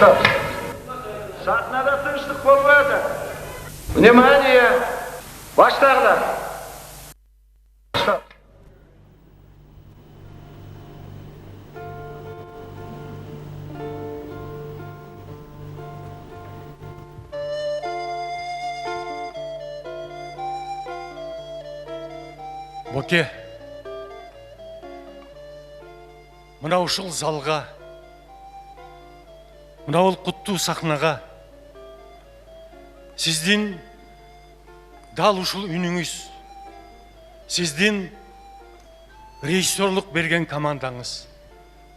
Стоп. Сахнада тыныштық болмайды. Внимание! Başlarlar. Стоп. Боке, мынау ушул залға, мынау құттуу сахнаға, сиздин дал ушул үнүңүз, сиздин режиссерлук берген командаңыз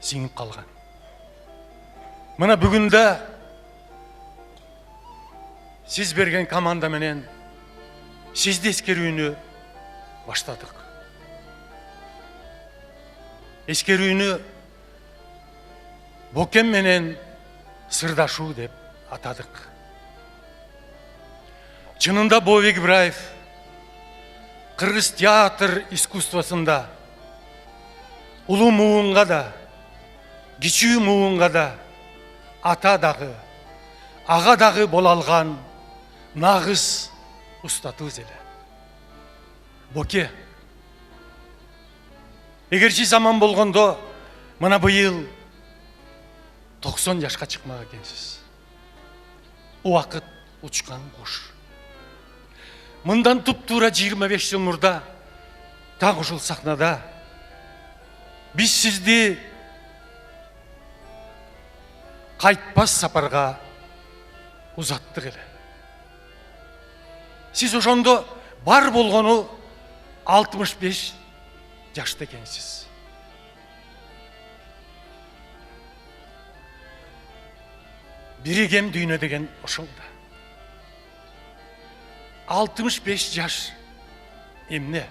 сиңип калган. Мына бүгүндө сиз берген команда менен сизди эскерүүнү баштадык. Эскерүүнү Бокем менен сырдашуу деп атадык. Чынында Бовик Ибраев кыргыз театр искусствосунда улуу муунга да, кичүү муунга да, ата дагы, ага дагы боло алган нагыз устатыбыз эле. Боке, эгерчи заман болгондо, мына быйыл 90 жашка чыкмак экенсиз. Убакыт учкан куш. Мындан туп-туура 25 жыл мурда так ушул сахнада биз сизди кайтпас сапарга узаттык эле. Сиз ошондо бар болгону 65 жашта экенсиз. Биригем дүйнө деген ошол да. 65 жаш эмне?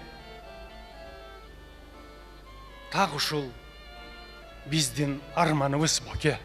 Так ушул биздин арманыбыз, Боке.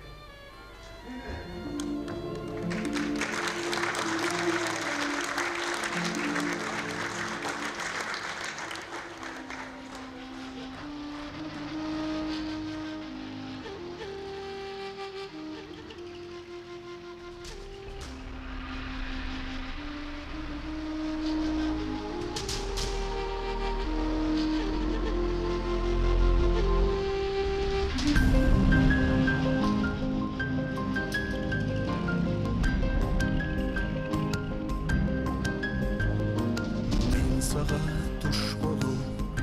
Сага туш болуп,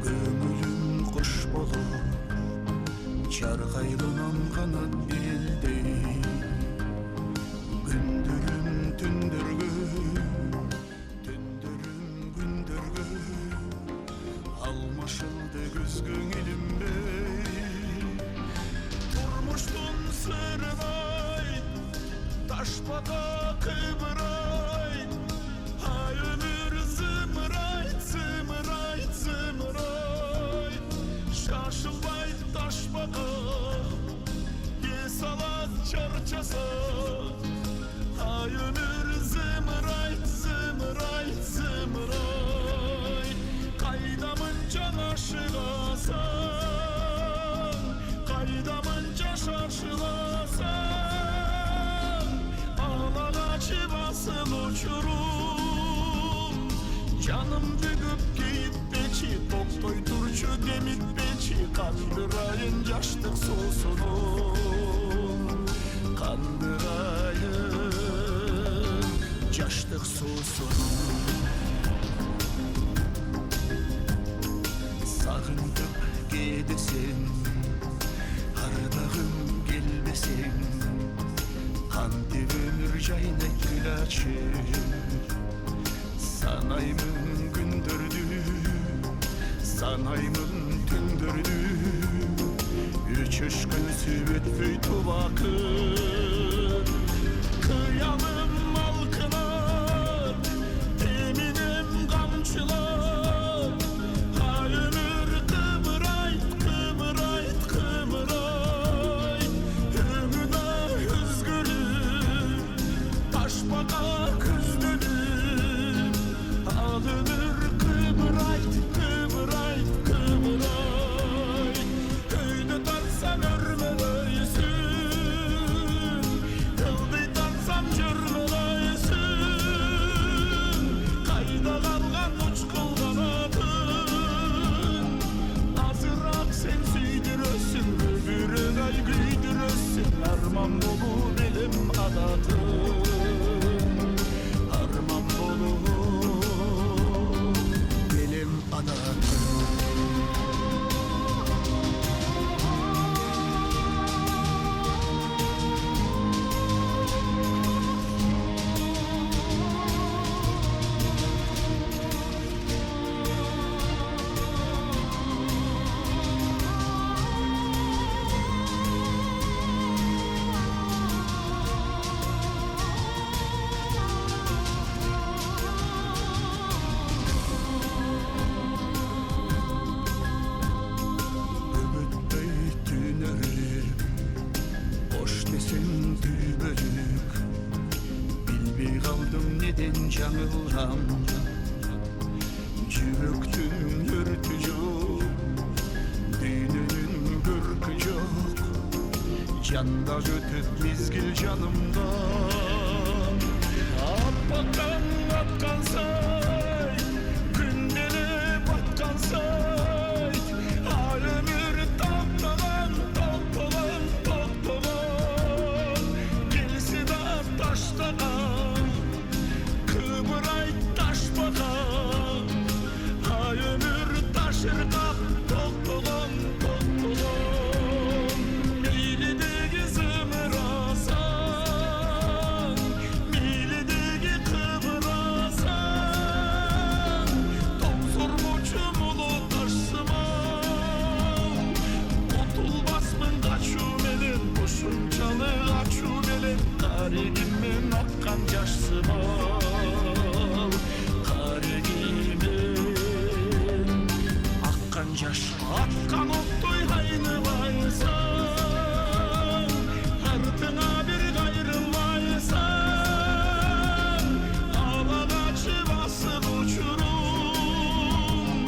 көңүлүм куш болуп, чаргайланам канат белдей. Күндөрүм түндөргө, түндөрүм күндөргө, алмашылды күз көңүлүмбей. Турмуштун сырыбай, ташпата кыбырай. Şaşılmayt taş bakıp, yesalat çarçası. Ay ömür zımırayt, zımırayt, zımırayt. Kaydamınca naşılasan, kaydamınca şaşılasan. Ağlara çivasıl uçurum, canım dügüp giyip peçi, toktoy turçu demit peçi. Kandırayın yaştık sosunu, kandırayın yaştık sosunu. Sağıntıp gidesin, ardağım gelmesin. Handi ömür jayna gülaçım, sanayımın gündürdü, sanayımın tündürdü. Üç gün süvet föytü vakit, kıyalım malkılar, teminem kamçılar. Hay ömür kıvırayt, kıvırayt, kıvırayt. Ömüda üzgünüm, taşbaka küzdünüm. Alınır kıvırayt, kıvırayt, kıvırayt. Köyde tartsan örmeleysin, en жаңылгам жүрөктүн өртү жок дүйнөнүн көркү жок жанда өтөт мезгил жанымдан аппактан аткансай күндөлө баткансай ай өмүр токтогон келсе да таштаган кыбырайт ташбакан ай өмүр ташыркап токтогон мейлидеги зымырасаң мейлидеги кыбырасаң тоңзормочу мулу ташсыман утулбасмын качуу менен ушунчалык ачуу менен карегиммен аккан жашсыман карегиммен аккан жаш аткан оттой айныбайсың артыңа бир кайрылбайсың алагачы басып учурум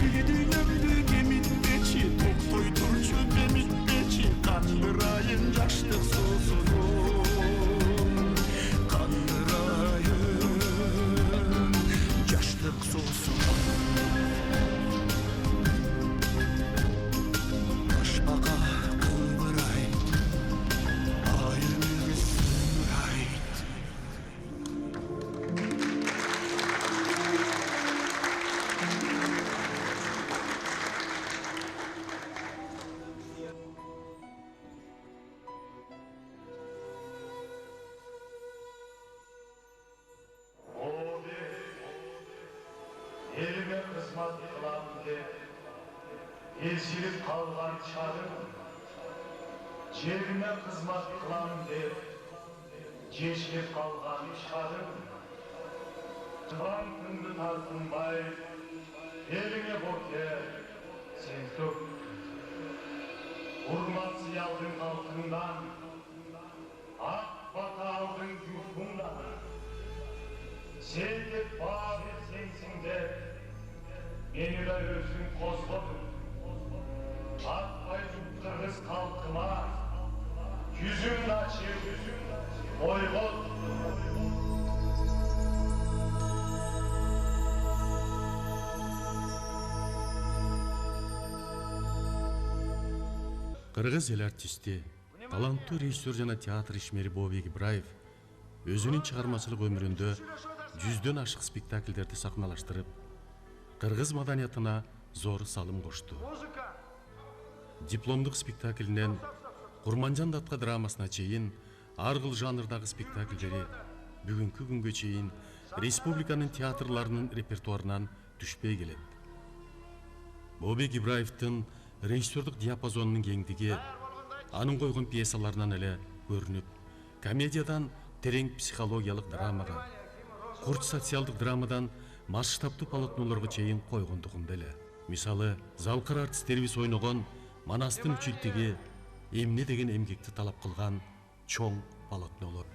дүйнөмдү кемитпечи токтой турчу демитпечи кандырайын жаштык суусунум кандырайын жаштык суусунум башбака кыбырайт ай өмүр сыйрайт Elime kızmaz kılam деп ezilip kalgan çarım cebime kızmaz kılam деп ceşilip kalgan şarım Çıvan kındı tartınbay eline boke sen tök Urmat sıyaldın halkından ak bata aldın yurtundan Sevdip bağır sensin деп Beni de özün kozladın Akbay Kırgız halkıma Yüzün açık Boygot Кыргыз эл артисти, таланттуу режиссер жана театр ишмери Бообек Ибраев өзүнүн чыгармачылык өмүрүндө жүздөн ашык спектакльдерди сахналаштырып, кыргыз маданиятына зор салым кошту. Дипломдук спектаклинен Курманжан датка драмасына чейин ар кыл жанрдагы спектакльдери бүгүнкү күнгө чейин республиканын театрларынын репертуарынан түшпөй келет. Бообек Ибраевдин режиссердук диапазонунун кеңдиги анын койгон пьесаларынан эле көрүнүп, комедиядан терең психологиялык драмага, курч социалдык драмадан масштабтуу полотнолорго чейин койгондугунда эле. Мисалы, залкар артисттерибиз ойногон Манастын үчүлтүгү эмне деген эмгекти талап кылган чоң полотнолор.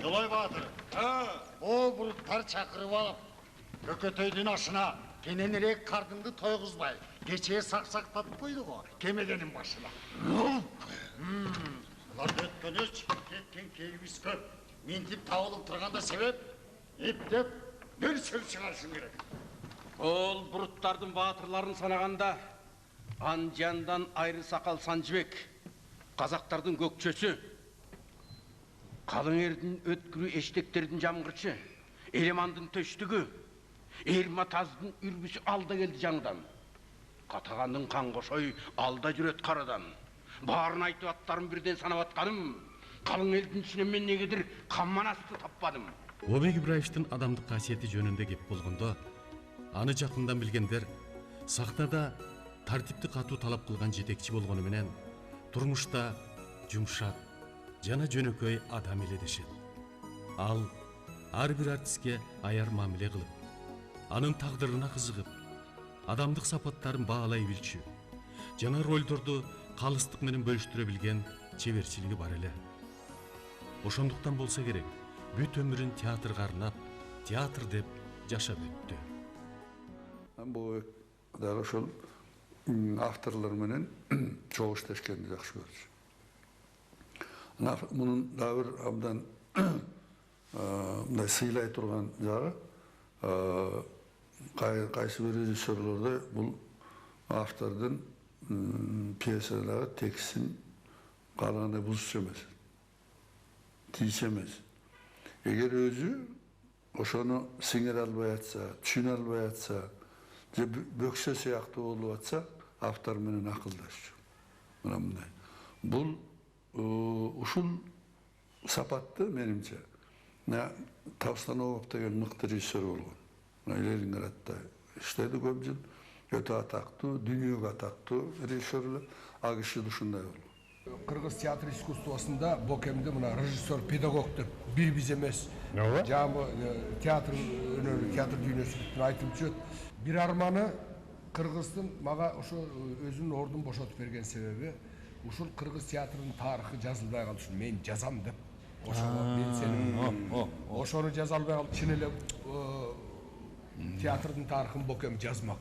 Жолой Батыр, о буруттар чакырып алып, көкөтөйдүн ашына кененирээк кардыңды тойгузбай, кечээ саксактатып койду го, кемеденин башына. Буларды өткөнө чыгып кеткен кейбиз көп. Минтип табылып турганда себеп, эптеп бир сөз чыгарышың керек. Ол буруттардын баатырларын санаганда Анжандан Айры Сакал Санжыбек, казактардын көкчөсү, Калың эрдин өткүрүү эштектердин жамгырчы, Элемандын төштүгү, Ermatаздын үрбүсү алда келди жаңыдан. Катагандын каңгошой алда жүрөт карадан. Барын айтып аттарын бирден санап атканым. Калың элдин ичинен мен негедир камманасты таппадым. Бобек Ибраевдин адамдык касиети жөнүндө кеп болгондо, аны жакындан билгендер сахнада тартипти катуу талап кылган жетекчи болгону менен турмушта жумшак жана жөнөкөй адам эле дешет. Ал ар бир артистке аяр мамиле кылып, анын тагдырына кызыгып, адамдык сапаттарын баалай билчү жана ролдорду калыстык менен бөлүштүрө билген чеберчилиги бар эле. Ошондуктан болсо керек, бүт өмүрүн театрга арнап, театр деп жашап өттү. Бобек дагы ошол авторлор менен чогуу иштешкенди жакшы көрчү. Мунун дагы бир абдан мындай сыйлай турган жагы, кайсы бир режиссерлордо бул автордун пьесадагы текстин каалагандай бузчу эмес, тийче эмес. Эгер өзү ошону сиңире албай атса, түшүнө албай атса, же бөксө сыяктуу болуп атса, автор менен акылдашчу. Мына мындай. Бул ушул сапатты менимче Тавстанов деген мыкты режиссер болгон. Ленинградда иштеди көп жыл. Өтө атактуу, дүйнөгө атактуу режиссерлер, ал киши ушундай болгон. Кыргыз театр искусствосунда Бокемди мына режиссер, педагог деп бир биз эмес. Жамы театр өнөрү, театр дүйнөсүн айтып жүрөт. Бир арманы Кыргыздын мага ошо өзүнүн ордун бошотуп берген себеби ушул кыргыз театрынын тарыхы жазылбай калды. Мен жазам деп. Ошого мен сеним. Ошону жаза албай калды. Чын эле театрдын тарыхын Бокем жазмак.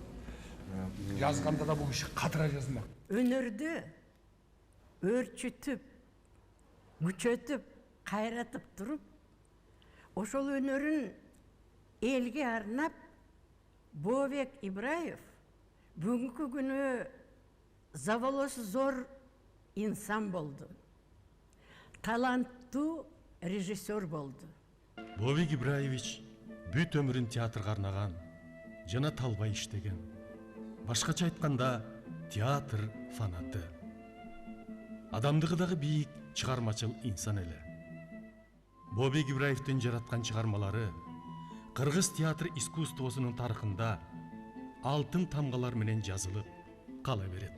Жазганда да бул киши катыра жазмак. Өнөрдү өрчүтүп, күчөтүп, кайратып туруп, ошол өнөрүн элге арнап Бобек Ибраев бүгүнкү күнү заволосу зор инсан болду. Таланттуу режиссер болду. Бобек Ибраевич бүт өмүрүн театрга арнаган, жана талбай иштеген. Башкача айтканда, театр фанаты. Адамдыгы дагы бийик, чыгармачыл инсан эле. Бобек Ибраевдин жараткан чыгармалары кыргыз театр искусствосунун тарыхында алтын тамгалар менен жазылып кала берет.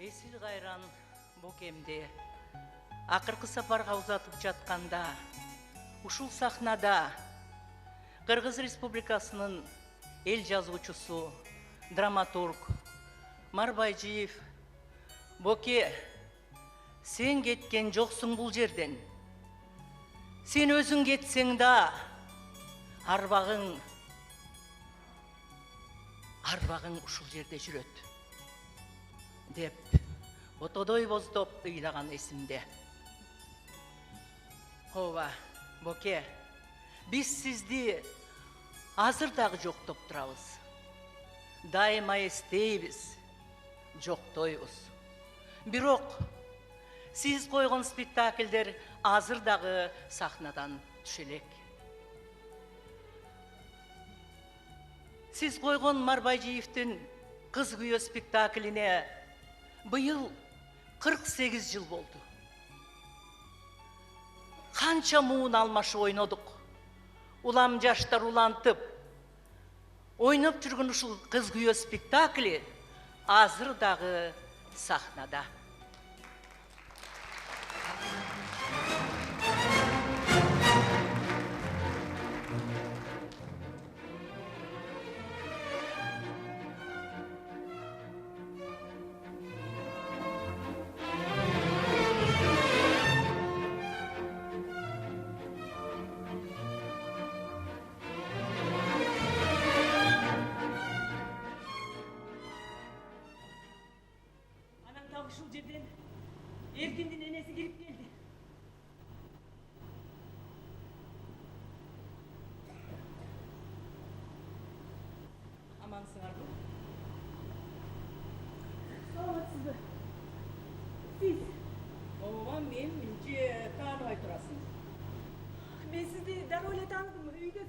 Эсил кайран Бокемди акыркы сапарга узатып жатканда, ушул сахнада Кыргыз Республикасынын эл жазуучусу, драматург Марбайжиев: "Боке, сен кеткен жоксуң бул жерден. Сен өзүң кетсең да, арбагың ушул жерде жүрөт" деп отодой боздоп ыйлаган эсимде. Ооба, Боке, биз сизди азыр дагы жоктоп турабыз. Дайыма эстейбиз, жоктойбуз. Бирок сиз койгон спектакльдер азыр дагы сахнадан түшө элек. Сиз койгон Марбайжиевдин Кыз күйөө спектаклине быйыл 48 жыл болду. Канча муун алмашып ойнодук. Улам жаштар улантып, ойноп жүргөн ушул Кыз күйөө спектакли азыр дагы сахнада.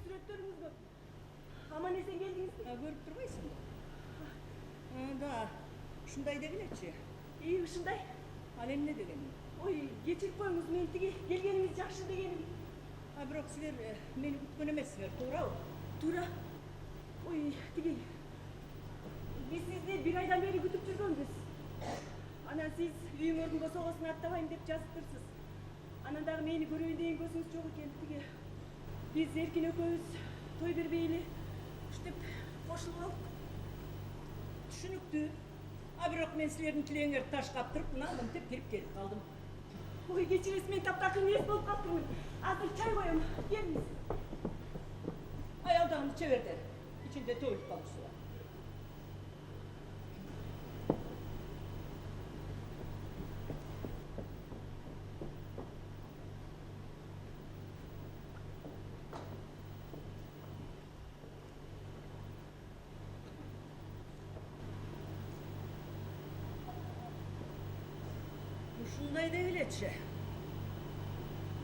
сүрөттөрүңүздү. Аман эсен келдиңизби? Көрүп турбайсың. Да, ушундай дегилечи. Ушундай. Ал эмне деген? Ой, кечирип коюңуз, мен тиги келгениңиз жакшы дегеним. Бирок силер мени күткөн эмессиңер, туурабы? Туура. Ой, тиги биз сизди бир айдан бери күтүп жүргөнбүз. Анан сиз үйүңөрдүн босогосун аттабайм деп жазыптырсыз. Анан дагы мени көрөйүн деген көзүңүз жок экен. Тиги биз Эркин экөөбүз той бербейли уштеп кошулуп алдык. Түшүнүктүү. Бирок мен силердин тилээңерди таш каптырып, мына мынтип кирип келип калдым. Ой, кечиресиз, мен таптакыр эмес болуп калыптырмын. Азыр чай коем, келиңиз. Аялдагымды içe ver der. İçinde tövlük kalır sular. Ушундай değil etçe.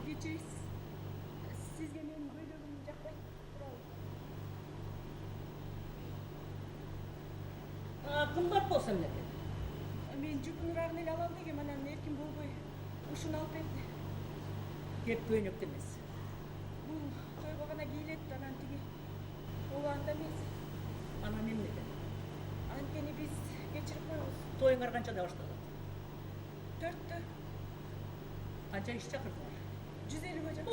Кечиресиз. Сизге менин көйлөгүм жакпайт. Кымбат болсо эмне? Мен жупунурагын эле алам дегем, анан Эркин болбой ушуну алып берди. Кеп көйнөктө эмес. Бул тойго гана кийилет, анан тиги анда эмес. Анан эмне де? Анткени биз кечирип коебуз. Тоюңар канчада башталат? 4-тө. Канча иш чакырдыңар? 150-гө жакын.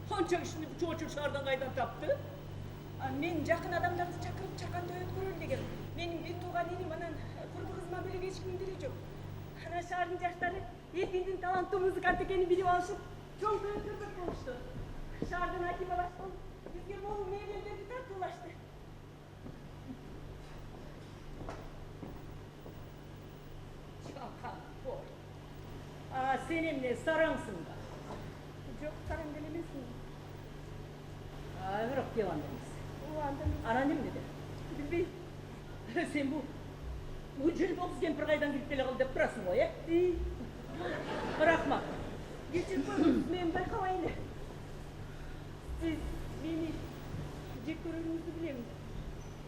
Канча ишини чоочун шаардан кайдан тапты? Мен жакын адамдарды чакырып чаканда өткөрөлүм дегем. Менин бир тууган иним, анан курбу кызыма бөлөк эч кимдин бири жок. Анан шаардын жаштары Эркиндин таланттуу музыкант экенин билип алышып, чоң той өткөрмөк болушту. Шаардын акими баштан бизге могул мээлерди тартуулашты. Чакан, бой. Sen emne sarangsın da? Жок, сараң деле эмесмин. Бирок кеп анда эмес. Анда эмес. Анан эмне де? Билбейм. Sen bu jelboks кемпир кайдан кирип келе калды деп турасың го, Рахмат. Кечирип коюңуз, мен байкабай эле. Сиз мени жек көрөрүңүздү билем.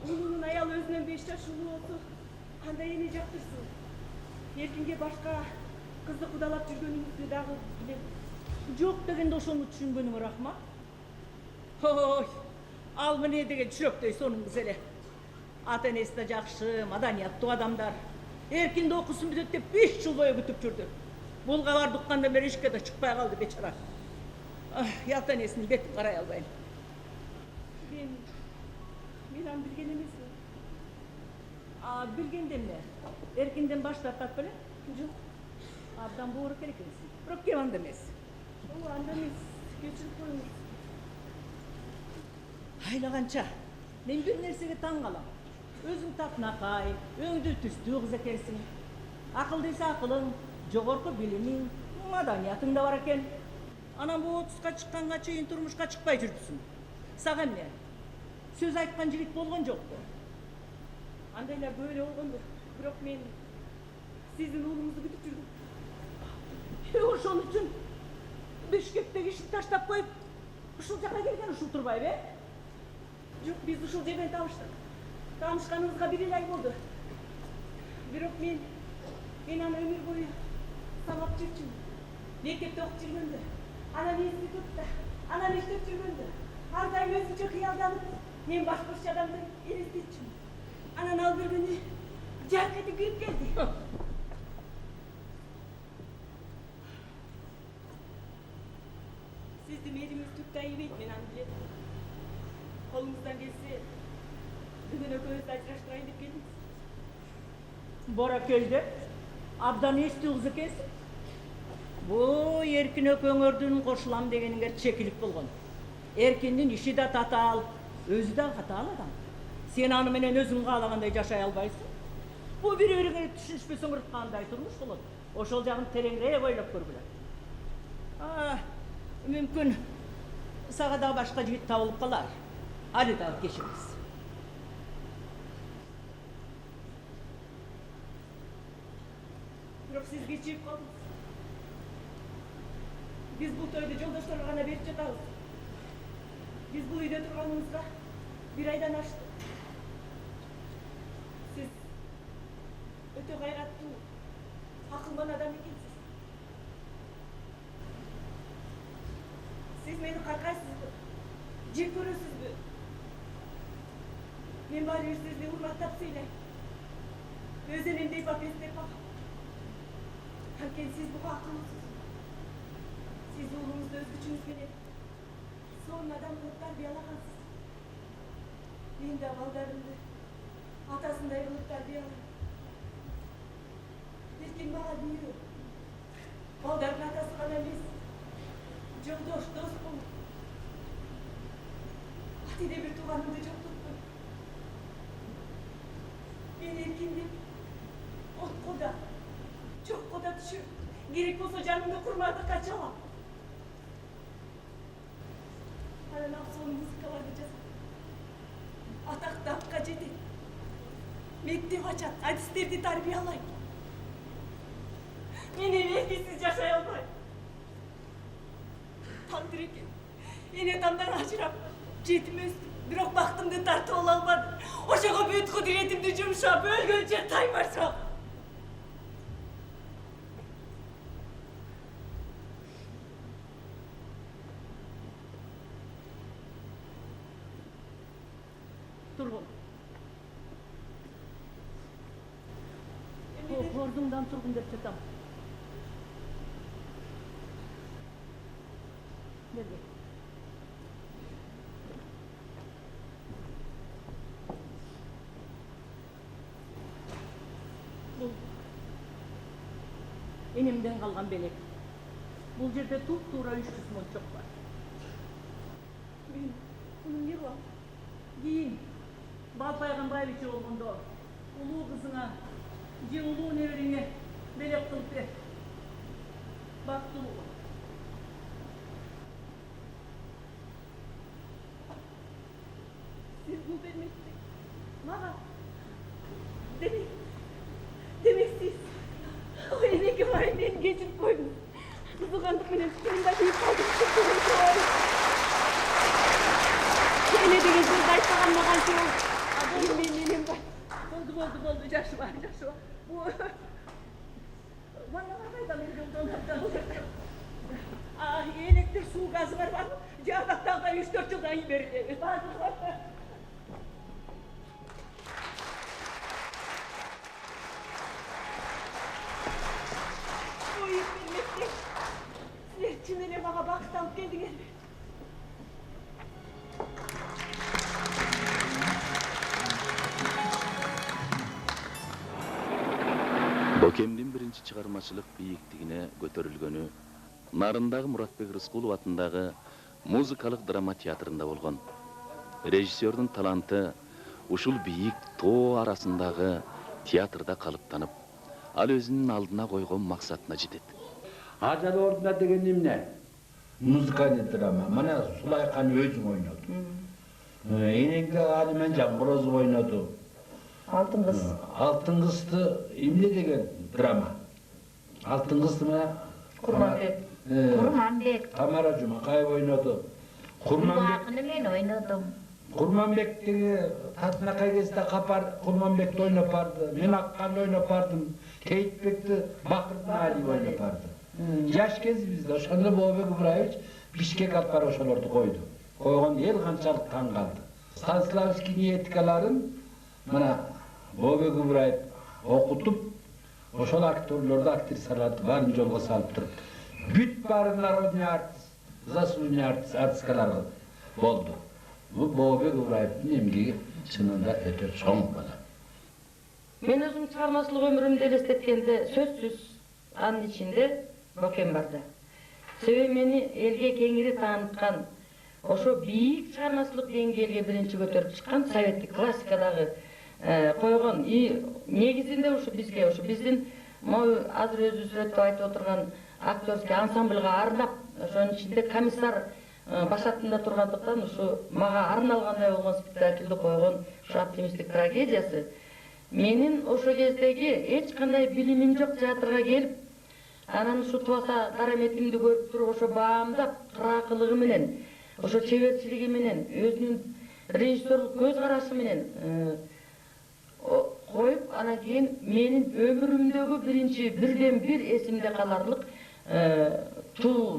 Унунун аялы өзүнөн 5 жаш улуу болсо, андай эне жактырсың. Эркинге башка кызды кудалап жүргөнүңүздү дагы билем. Жок дегенде ошону түшүнгөнүңө рахмат. Ой, ал міне деген чүрөктөй сонун кыз эле. Ата энеси да жакшы, маданияттуу адамдар. Эркинди окуусун бүтөт деп 5 жыл бою күтүп жүрдү. Бул кабарды уккандан бери эшикке да чыкпай калды бечара. Ата энесинин бетин карай албайм. Мен аны билген эмесмин. Билгенде эмне? Эркинден баш тартат беле? Жок. Абдан боору керек экенсиң. Бирок кеп анда эмес. Анда эмес. Кечирип коюңуз. Айлаганча, мен бир нерсеге таң калам. Өзүң татынакай, өңдүү түстүү кыз экенсиң. Акылдыйса акылың, жогорку билимиң, маданиятың да бар экен. Анан бул 30га чыкканга чейин турмушка чыкпай жүрүпсүң. Сага эмне? Сөз айткан жигит болгон жокпу? Андайлар көп эле болгондур. Бирок мен сиздин уулуңузду күтүп жүрдүм. Ошон үчүн Бишкектеги ишти таштап коюп, ушул жака келген ушул турбайбы? Жок, биз ушул жерден табыштык. Таанышканыбызга 1 ай болду. Бирок мен аны өмүр бою сабап жүрчүмүн. Мектепте окуп жүргөндө, анан институтта, анан иштеп жүргөндө, ар дайым өзүнчө кыялданып, мен башкача адамды элестетчүмүн. Анан ал бир күнү жарк этип кирип келди. Сиздин элиңиз түк да ийбейт, мен аны билем. Колуңуздан келсе, бүгүн экөөбүздү ажыраштырайын деп келдиңиз. Боракелде, абдан эстүү кыз экенсиң. Бул Эркин экөөңөрдүн кошулам дегениңер чекилик болгон. Эркиндин иши да татаал, өзү да катаал адам. Сен аны менен өзүң каалагандай жашай албайсың. Бул бири-бириңерди түшүнүшпөсөңөр кандай турмуш болот? Ошол жагын тереңирээк ойлоп көргүлө. Мүмкүн сага дагы башка жигит табылып калар. Али дагы кеч эмес. Бирок сиз кечирип калдыңыз. Биз бул тойду жолдошторго гана берип жатабыз. Biz bu uyda turganımızda bir aydan açtı. Siz öte gayratlı, akılman adam ekensiz. Siz meni qarqaysizmi? Jek көрөсүзбү? Men bari sizди урматтап сүйлөйм. Өз энемдей папестеп багам. Анткени siz буга акылсыз. Siz уулуңузду өз күчүңүз менен сонун адам кылып тарбиялагансыз. Мен да балдарымды атасындай кылып тарбияладым. Эркин мага бүйрөк. Балдардын атасы гана эмес, жолдош, дос болуп. Атиде бир тууганымды жоктотпой. Мен эркиндеп, отко да, жокко да түшүп, керек болсо жанымды курмандыкка чалам. Анан соны музыкаларды жазам. Атакты акка жетет. Мектеп ачат, адистерди тарбиялайт. Мен эркинсиз жашай албайм. Тандыр экен. Эне тамдан ажырап, жетим өстүм. Бирок бактымды тартып ала албадым. Ошого бүт кудуретимди жумшап, өлгөнчө таймарсам. Turgun. Ordungdan turgun dep çatam. Nerede? Бұл enемден қалған белек. Бұл жерде туп-тура 300 моншақ бар. Мен бұны не қылам? Кейін Балпайған байбиче болғанда улуу қызыңа же улуу небериңе белек қылып бер. Бактылуу. Siz bu vermekte. Mara. Demek siz. O eneki var beni geçirip koydunuz. Kızılgandık menen şundan büyük kaldım. Ene деген söz айтпаған маған şey oldu. Benim enem var. Oldu. Жақсы бар. Bu... Bana қайда мен электр суу газы бар ма? Жабақтанға 3-4 жылдан бері. Ой, bilmekte. Siz çinene bana baktan geldiniz. Бокемдин биринчи чыгармачылык бийиктигине көтөрүлгөнү Нарындагы Муратбек Рыскулов атындагы музыкалык драма театрында болгон. Режиссердун таланты ушул бийик тоо арасындагы театрда калыптанып, ал өзүнүн алдына койгон максатына жетет. Ажал ордуна деген эмне? Музыкалык драма. Мана Сулайкан өзүң ойноду. Энеңде али менен Жамбороз ойноду. Алтын кыз. Алтын кызды эмне деген драма? Алтын кызды мына Курманбек. Тамара Жумакаева ойноду. Курманбекни мен ойнодум. Курманбектеги Татынакай кезде Капар Курманбекти ойноп барды. Мен Акканды ойноп бардым. Кейитбекти Бакырдын Алиев ойноп барды. Жаш кезибизде ошондо Бообек Ибраевич Бишкек алып барып ошолорду койду. Койгон эл канчалык таң калды. Станиславский этикаларын мына Бообек Ибраев окутуп, ошол актерлорду, актрисаларды баарын жолго салып туруп, бүт баары народный артист, заслуженный артисткалар болду. Бул Бообек Ибраевдин эмгеги чынында өтө чоң бала. Мен өзүм чыгармачылык өмүрүмдү элестеткенде сөзсүз анын ичинде Бокем барды. Себеби мени элге кеңири тааныткан, ошо бийик чыгармачылык деңгээлге биринчи көтөрүп чыккан советтик классикадагы койгон негизинде ушу бизге, ушу биздин азыр өзү сүрөттөп айтып отурган актерский ансамблга арнап, ошонун ичинде комиссар башатында тургандыктан ушу мага арналгандай болгон спектакльди койгон ушу оптимисттик трагедиясы менин ошо кездеги эч кандай билимим жок театрга келип, анан ушу тубаса дараметимди көрүп туруп ошо баамдап, кыраакылыгы менен ошо чеберчилиги менен өзүнүн режиссерлук көз карашы менен коюп, анан кийин менин өмүрүмдөгү бирден бир эсимде каларлык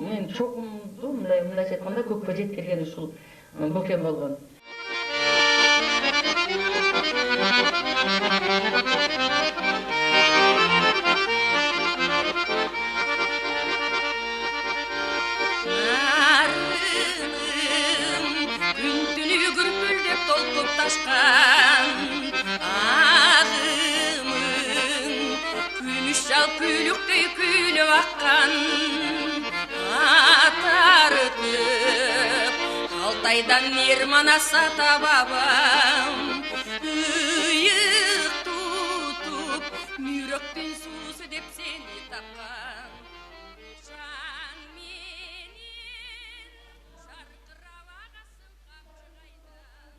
мен чокумду мындайча айтканда көккө жеткирген ушул Бокем болгон. Күйлүктөй күйлүп аккан атартып Алтайдан Нермана сата бабам ыйык тутуп мүйрөктүн суусу деп сени тапкан жан менен жаркырап агасың камчыгайдан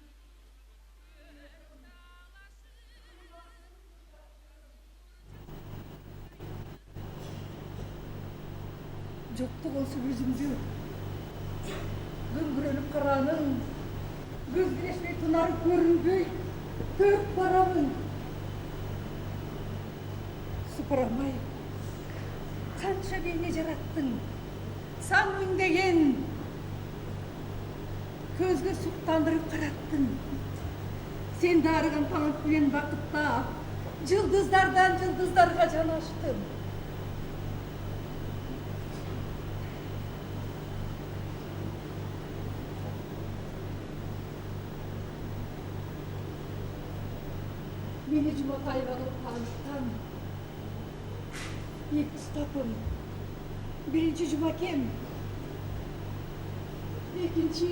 Жоқты болса өзіңді Гүңгіреніп қараның Көз білешмей тұнары көрінбей Көріп барамын Сыпырамай Қанша бейне жараттың Сан мыңдеген Көзге сұқтандырып қараттың Сен дарыған талантпен бақытта Жылдыздардан жылдыздарға жанаштың Meni Jumatay'la tanıştan ilk stopum birinci Jumakem, ikinci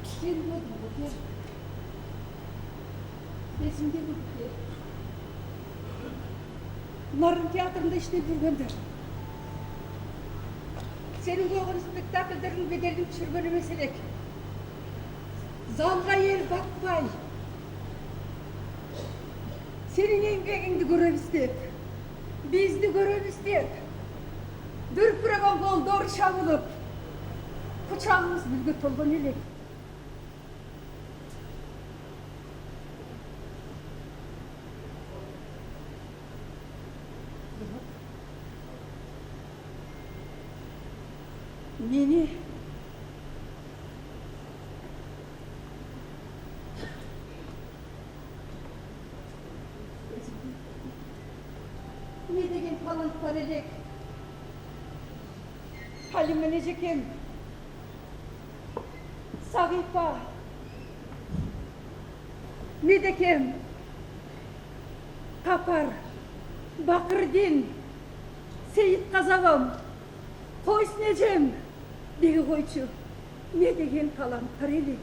sen oldu bu yer. Esimde bu yer. Narın teatrında işlep yürgöndür. Senin koygun spektakllerin bedelini düşürgönü meselek. Zalga yer bakmay. Senin еңбегіңді көрөбүз деп, бизди көрөбүз деп, дүркүрөгөн колдор шабылып, кучагыбыз гүлгө толгон элек. Мени ne деген талант бар элек. Халима Нежекем, Сағипа, Медекем, Капар, Бакырдин, Сейит Казабам, Койс Нежем деги койчу. Не деген талант бар элек.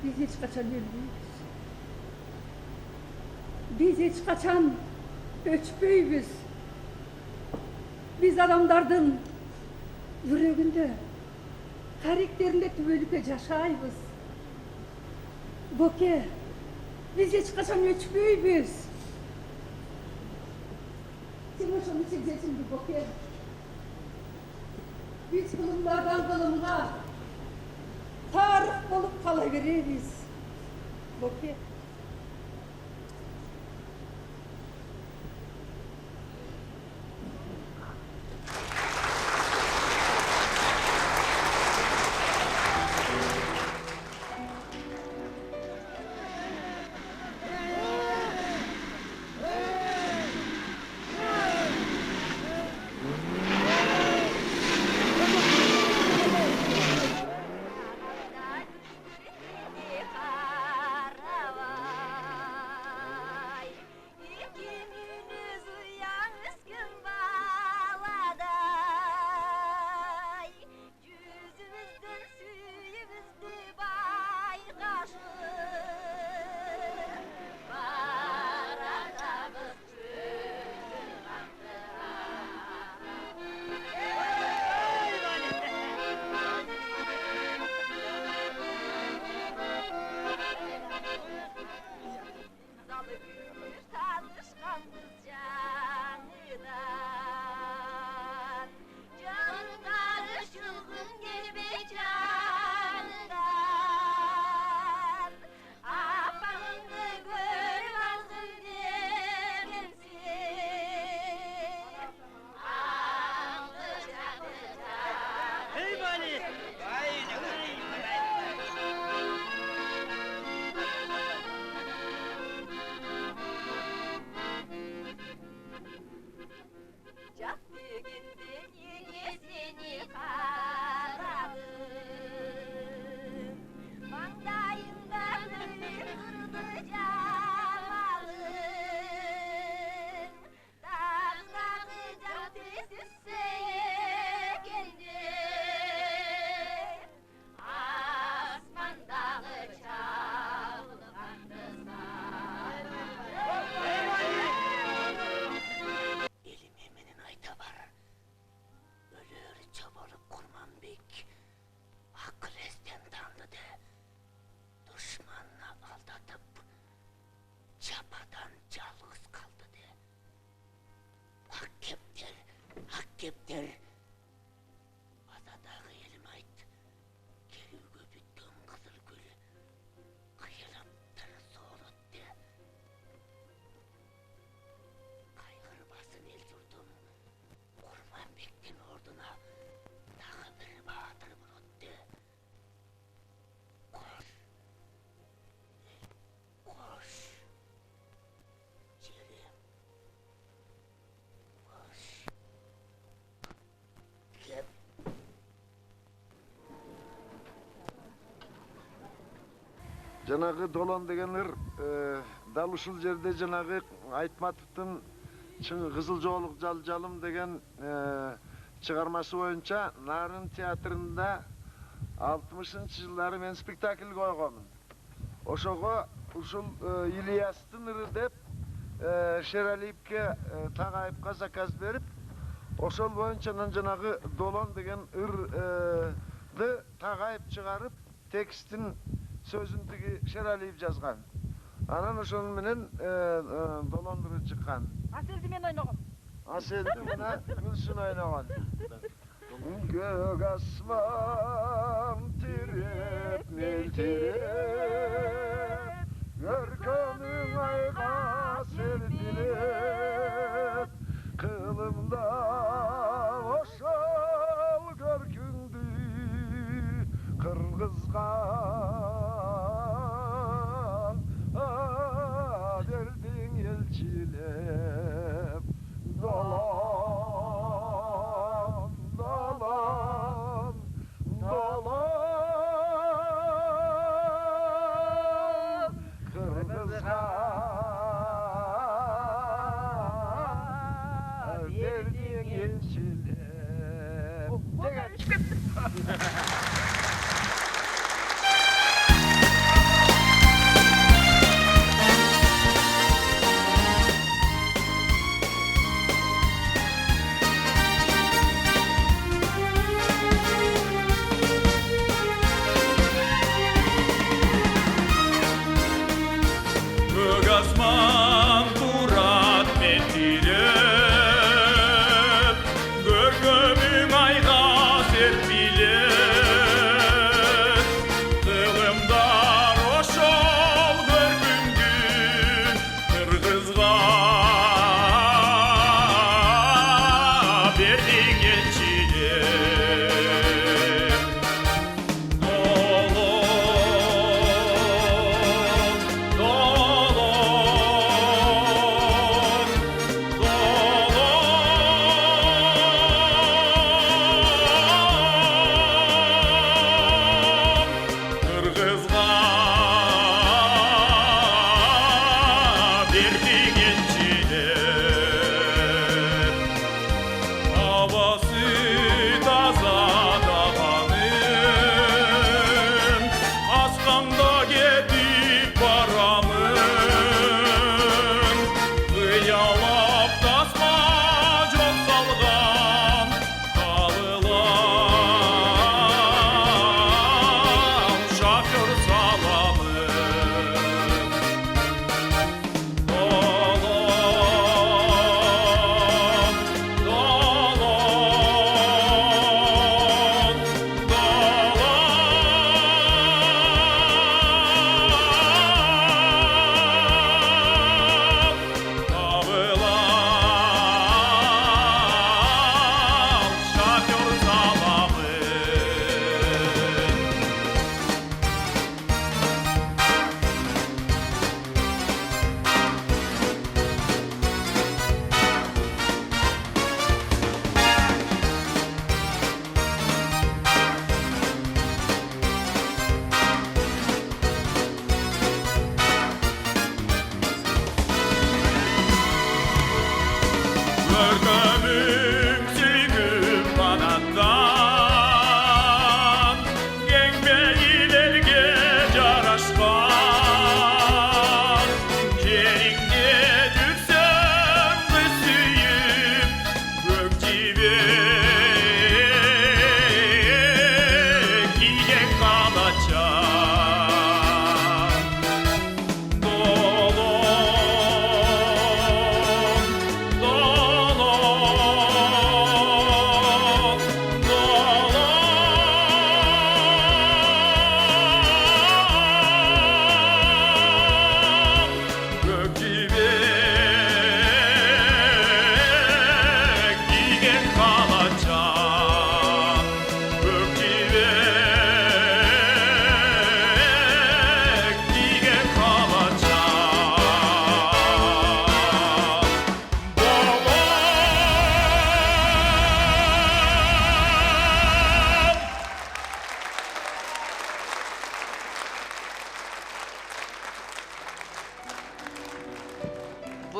Biz hiç kaçan ölmüyoruz. Biz hiç kaçan öçpüyüz. Biz adamlardın yüreğinde, karakterinde tübölükle yaşayız. Boke, biz hiç kaçan öçpüyüz. Sen hoşunu çekeceksin bu Boke. Biz kılımlardan kılımlar. Tarih olup kalaveririz. Boke. Жанагы Долон деген ыр дал ушул жерде жанагы Айтматовдун Кызыл жоолук жалжалым деген чыгармасы боюнча Нарын театрында 60-жылдары мен спектакль койгонмун. Ошого ушул Ильястын ыры деп Шералиевке Тағайыпқа заказ берип, ошол боюнча жанагы Долон деген ырды Тағайып чыгарып, текстин сөзүн тиги Шералиев жазган. Анан ошонун менен Долон ыры чыккан. Аселди мен ойногом. Аселди мына Гүлсүн ойногон. Gök asman tirip miltirip Görkönün ayga serpilip Kılımda oşal görkündü Kırgızgan derdin elçilep Dolan dolan dolan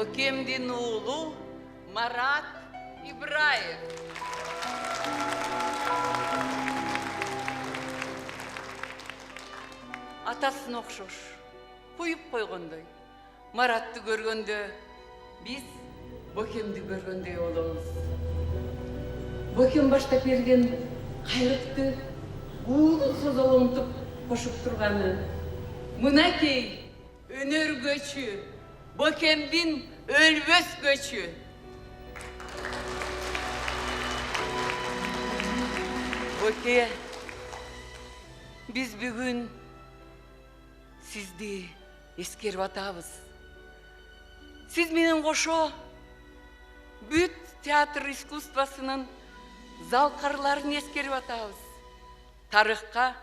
Бөкемдин уулу Марат Ибраев. Атасын окшош, куюп койгондой. Маратты көргөндө биз Бөкемди көргөндөй болобуз. Бөкем баштап берген кайрыкты уулу созолонтуп кошуп турганы мынакей өнөр көчү, Бөкемдин өлбөс көчү. Бөке, биз бүгүн сизди эскерип атабыз. Сиз менен кошо бүт театр искусствосунун залкарларын эскерип атабыз. Тарыхка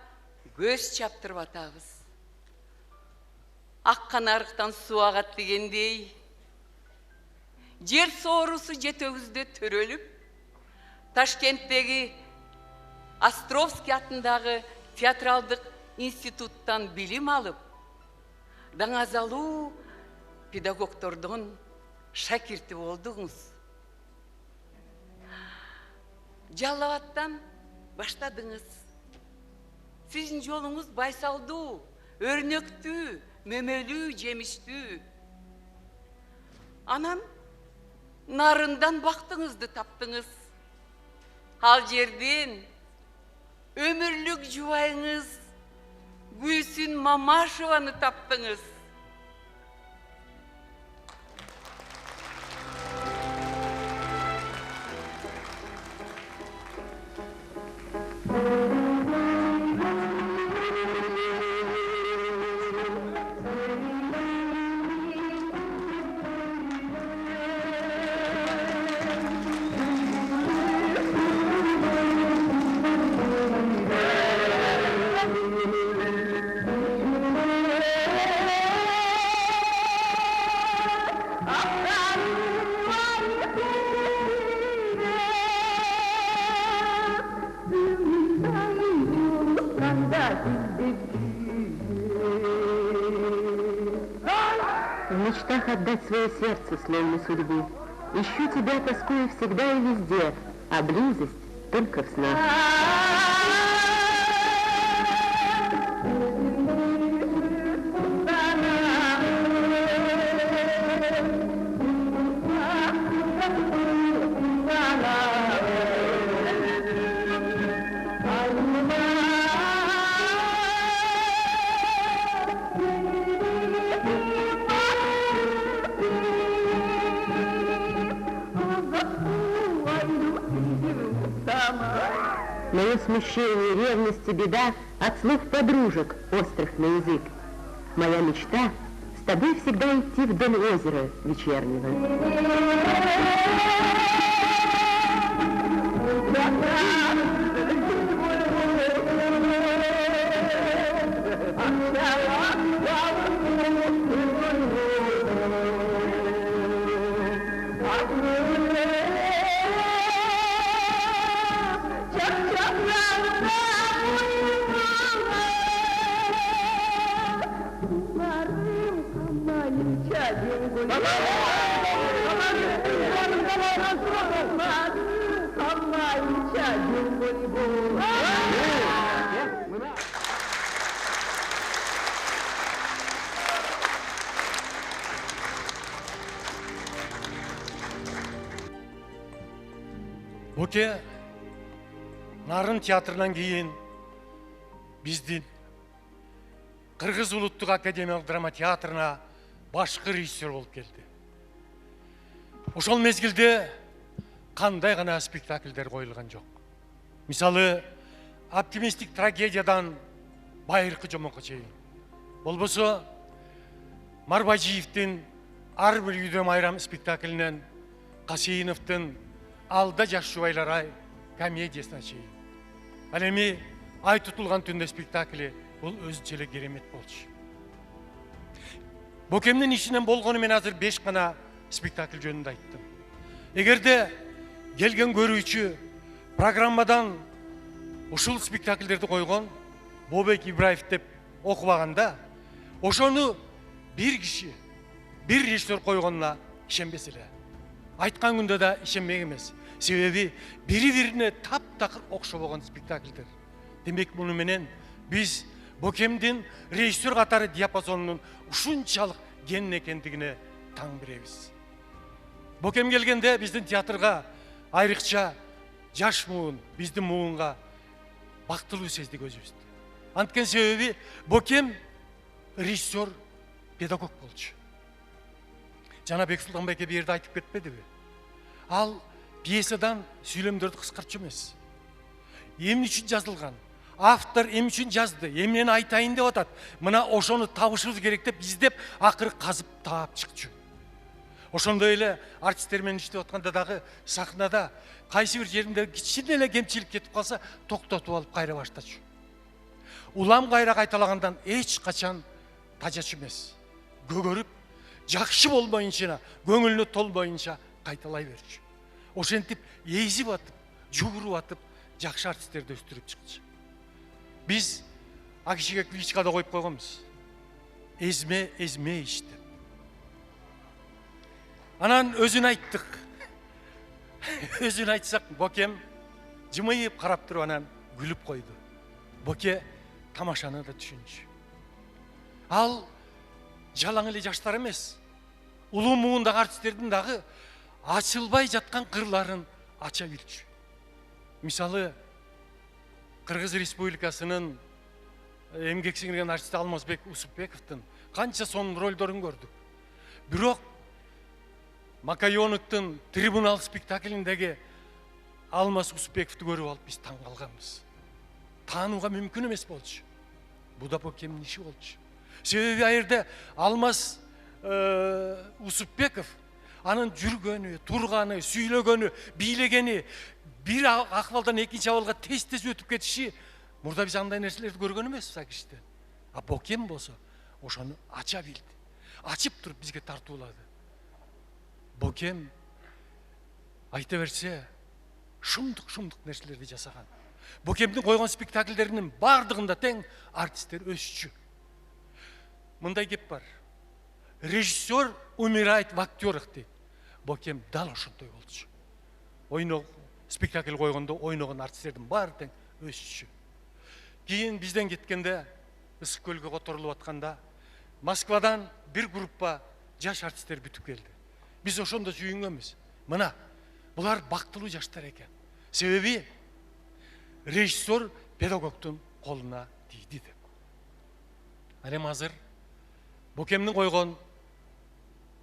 көз чаптырып атабыз. Аккан арыктан суу агат дегендей, жер соорусу жетөгүздө төрөлүп, Ташкенттеги Островский атындагы театралдык институттан билим алып, даңазалуу педагогтордон шакирти болдуңуз. Жалал Абадтан баштадыңыз. Сиздин жолуңуз байсалдуу, өрнөктүү, мөмөлүү, жемиштүү. Анан нарындан бактыңызды таптыңыз. Ал жерден өмүрлүк жубайыңыз Гүлсүн Мамашеваны таптыңыз. В мечтах отдать свое сердце словно судьбы. Ищу тебя, тоскую всегда и везде, а близость только в снах. Мое смущение, ревность и беда от слов подружек, острых на язык. Моя мечта с тобой всегда идти вдоль озера вечернего. Бөке, Нарын театрынан кейін биздин Кыргыз улуттук академиялык драма театрына башкы режиссер болуп келди. Ошол мезгилде кандай гана спектакльдер коюлган жок. Мисалы, оптимистик трагедиядан Байыркы жомокко чейин. Болбосо Марбажиевдин Ар бир үйдө майрам спектаклинен Касеиновдун Алда жаш жубайлар ай комедиясына чейин. Ал эми Ай тутулган түндө спектакли бул өзүнчө эле керемет болчу. Бөкемдин ишинен болгону мен азыр 5 гана спектакль жөнүндө айттым. Эгерде келген көрүүчү программадан ушул спектакльдерди койгон Бобек Ибраев деп окубаганда, ошону бир киши, бир режиссер койгонуна ишенбес эле. Айткан күндө да ишенбек эмес. Себеби бири-бирине таптакыр окшобогон спектакльдер. Демек муну менен биз Бокемдин режиссер катары диапазонунун ушунчалык кен экендигине таң беребиз. Бокем келгенде биздин театрга айрыкча жаш муун, биздин муунга бактылуу сездик өзүбүздү. Анткен себеби Бокем режиссер, педагог болчу. Жана Бек Султанбеке бир жерде айтып кетпедиби? Ал пьесадан сүйлөмдөрдү кыскартчу эмес. Эмне үчүн жазылган? Автор эмне үчүн жазды? Эмнени айтайын деп атат? Мына ошону табышыбыз керек деп издеп, акыры казып таап чыкчу. Ошондой эле артистер менен иштеп атканда дагы сахнада кайсы бир жеринде кичине эле кемчилик кетип калса, токтотуп алып кайра баштачу. Улам кайра кайталагандан эч качан тажачу эмес. Көгөрүп, жакшы болбоюнча, көңүлүнө толбоюнча кайталай берчү. Ошентип эзип атып, жугуруп атып, жакшы артисттерди өстүрүп чыкчу. Биз акишиге кличкада коюп койгонбуз. Эзме ишти. Анан өзүн айттык. Өзүн айтсак, Бокем жымыйып карап туруп анан күлүп койду. Боке тамашаны да түшүнчү. Ал жалаң эле жаштар эмес. Улуу муундагы артисттердин дагы ачылбай жаткан кырларын ача билчү. Мисалы, Кыргыз Республикасынын эмгек сиңирген артисти Алмазбек Усупбековдун канча сонун ролдорун көрдүк. Бирок Макайоновдун трибунал спектаклиндеги Алмаз Усупбековду көрүп алып биз таң калганбыз. Таанууга мүмкүн эмес болчу. Бу да Бокемдин иши болчу. Себеби айырда Алмаз Усупбеков анын жүргөнү, турганы, сүйлөгөнү, бийлегени бир акыбалдан экинчи абалга тез өтүп кетиши мурда биз андай нерселерди көргөн эмеспиз акиштен. А Бокем болсо ошону ача билди. Ачып туруп бизге тартуулады. Бокем айта берсе шумдук нерселерди жасаган. Бокемдин койгон спектакльдеринин бардыгында тең артисттер өсчү. Мындай кеп бар. Режиссер умирает в актерах дейт. Бокем дал ошондой болчу. Спектакль койгондо ойногон артисттердин баары тең өсчү. Кийин бизден кеткенде, Ысык көлгө которулуп атканда, Москвадан бир группа жаш артисттер бүтүп келди. Биз ошондо сүйүнгөнбүз. Мына, булар бактылуу жаштар экен. Себеби режиссер педагогдун колуна тийди деп. Ал эми азыр Бокемдин койгон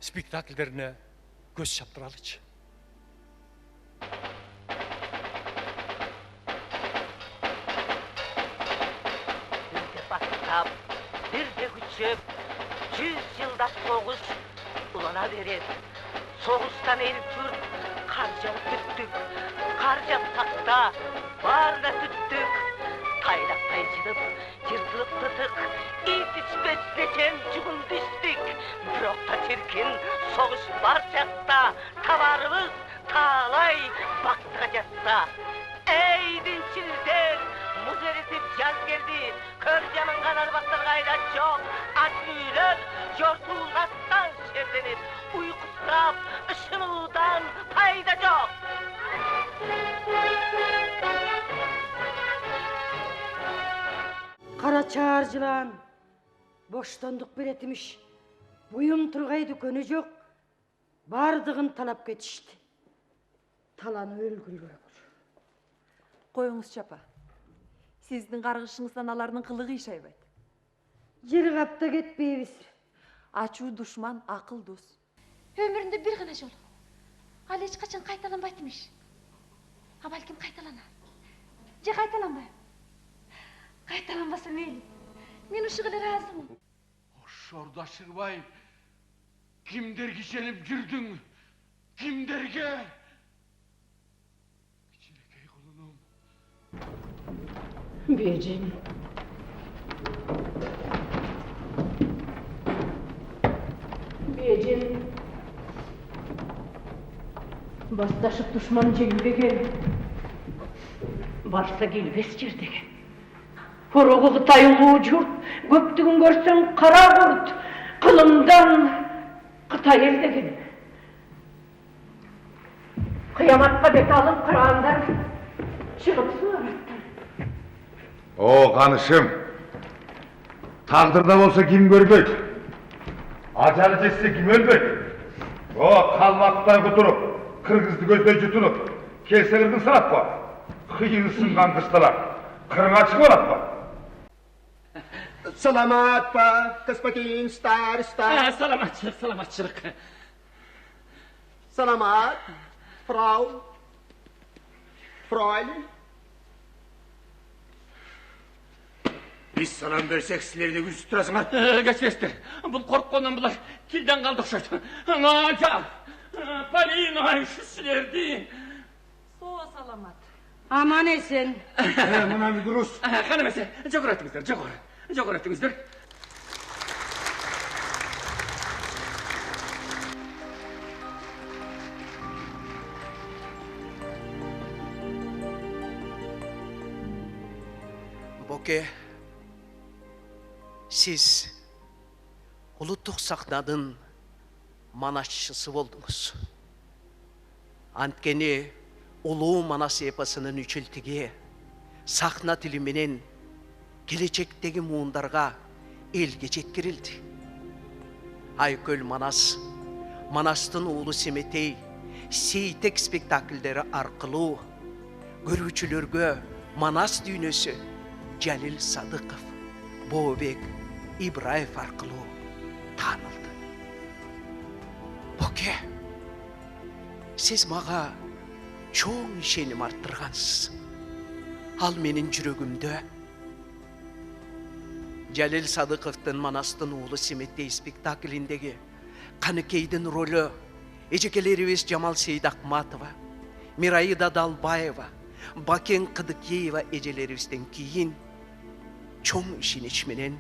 спектакльдерине көз чаптыралычы. Бирде бактап, бирде күчөп, 100 жылдап согуш улана берет. Согуштан эл журт каржалып бүттүк. Каржапсакта баарына түттүк. Тайлактай жынып, жыртылып тытык. Ит ичпес экен жугун түштүк. Бирок та чиркин согуш бар жакта. Табарыбыз таалай бактыга жатса. Эй динчилдер, муз эритип жаз келди. Көр жалынган арбактарга айда жок. Ат үйлөр жортуулгастан шерденип, уйкусурап, ышынуудан пайда жок. Карачаар жылан боштондук беретимиш. Буюм тургай дүкөнү жок. Бардыгын талап кетишти. Таланы өлгүлгөрө. Коюңуз чапа. Сиздин каргышыңыздан алардын кылыгы ишайбайт. Жер капта кетпейбиз. Ачуу душман акыл дос. Өмүрүндө бир гана жолу. Ал эч качан кайталанбайт имиш. А балким кайталанат. Же кайталанбайм. Кайталанбаса мейли. Мен ушуга эле ыраазымын. Ошорда Шырбай, кимдерге ишенип жүрдүң? Кимдерге? Кичинекей кулунум. Бежим. Бежим. Басташып душман жеңбеген. Барса келбес жердеген. Порогу Кытайлуу журт, көптүгүн көрсөң кара курт, кылымдан Кытай эл деген. Kıyamatқа бет алып қырандар шығып суараттар. О, қанышым, тағдырда болса кім көрбейді? Ажалы жетсе кім өлбейді? О, қалмақтар құтырып, қырғызды көздей жұтынып, кесірдің сырап па? Қиын сынған қысталар, қырға шығып алат па? Саламат па, господин староста. Саламатшылық. Саламат, фрау, фройлен. Біз салам берсек, сілер де күзіп тұрасыңар. Кәсірестер, бұл қорыққаннан бұлар келден қалды ұқсайды. Аңаша, Полина, сілерді. Соға саламат. Аман есен. Мұна бір дұрыс. Қаным әсе, жоғыр әттіңіздер. Боке, сіз ұлттық сахнаның манасшысы болдыңыз. Анткені ұлы манас эпосының үчілтіге сахна тіліменен келечектегі муындарға елге жеткірілді. Айкөл Манас, Манастың ұлы Семетей, Сейтек спектакльдері арқылы көрүүчүлөргө Манас дүйнөсү Жалил Садыков, Бообек Ибраев арқылы танылды. Боке, сіз маға чоң ишеним арттырғансыз. Ал менин жүрөгүмдө Жалил Садыковтың Манастың ұлы Семетей спектакліндегі Қаныкейдің рөлі эжекелерибиз Жамал Сейдахматова, Мираида Далбаева, Бакен Кыдыкеева эжелерибизден кийин чоң ишенич менен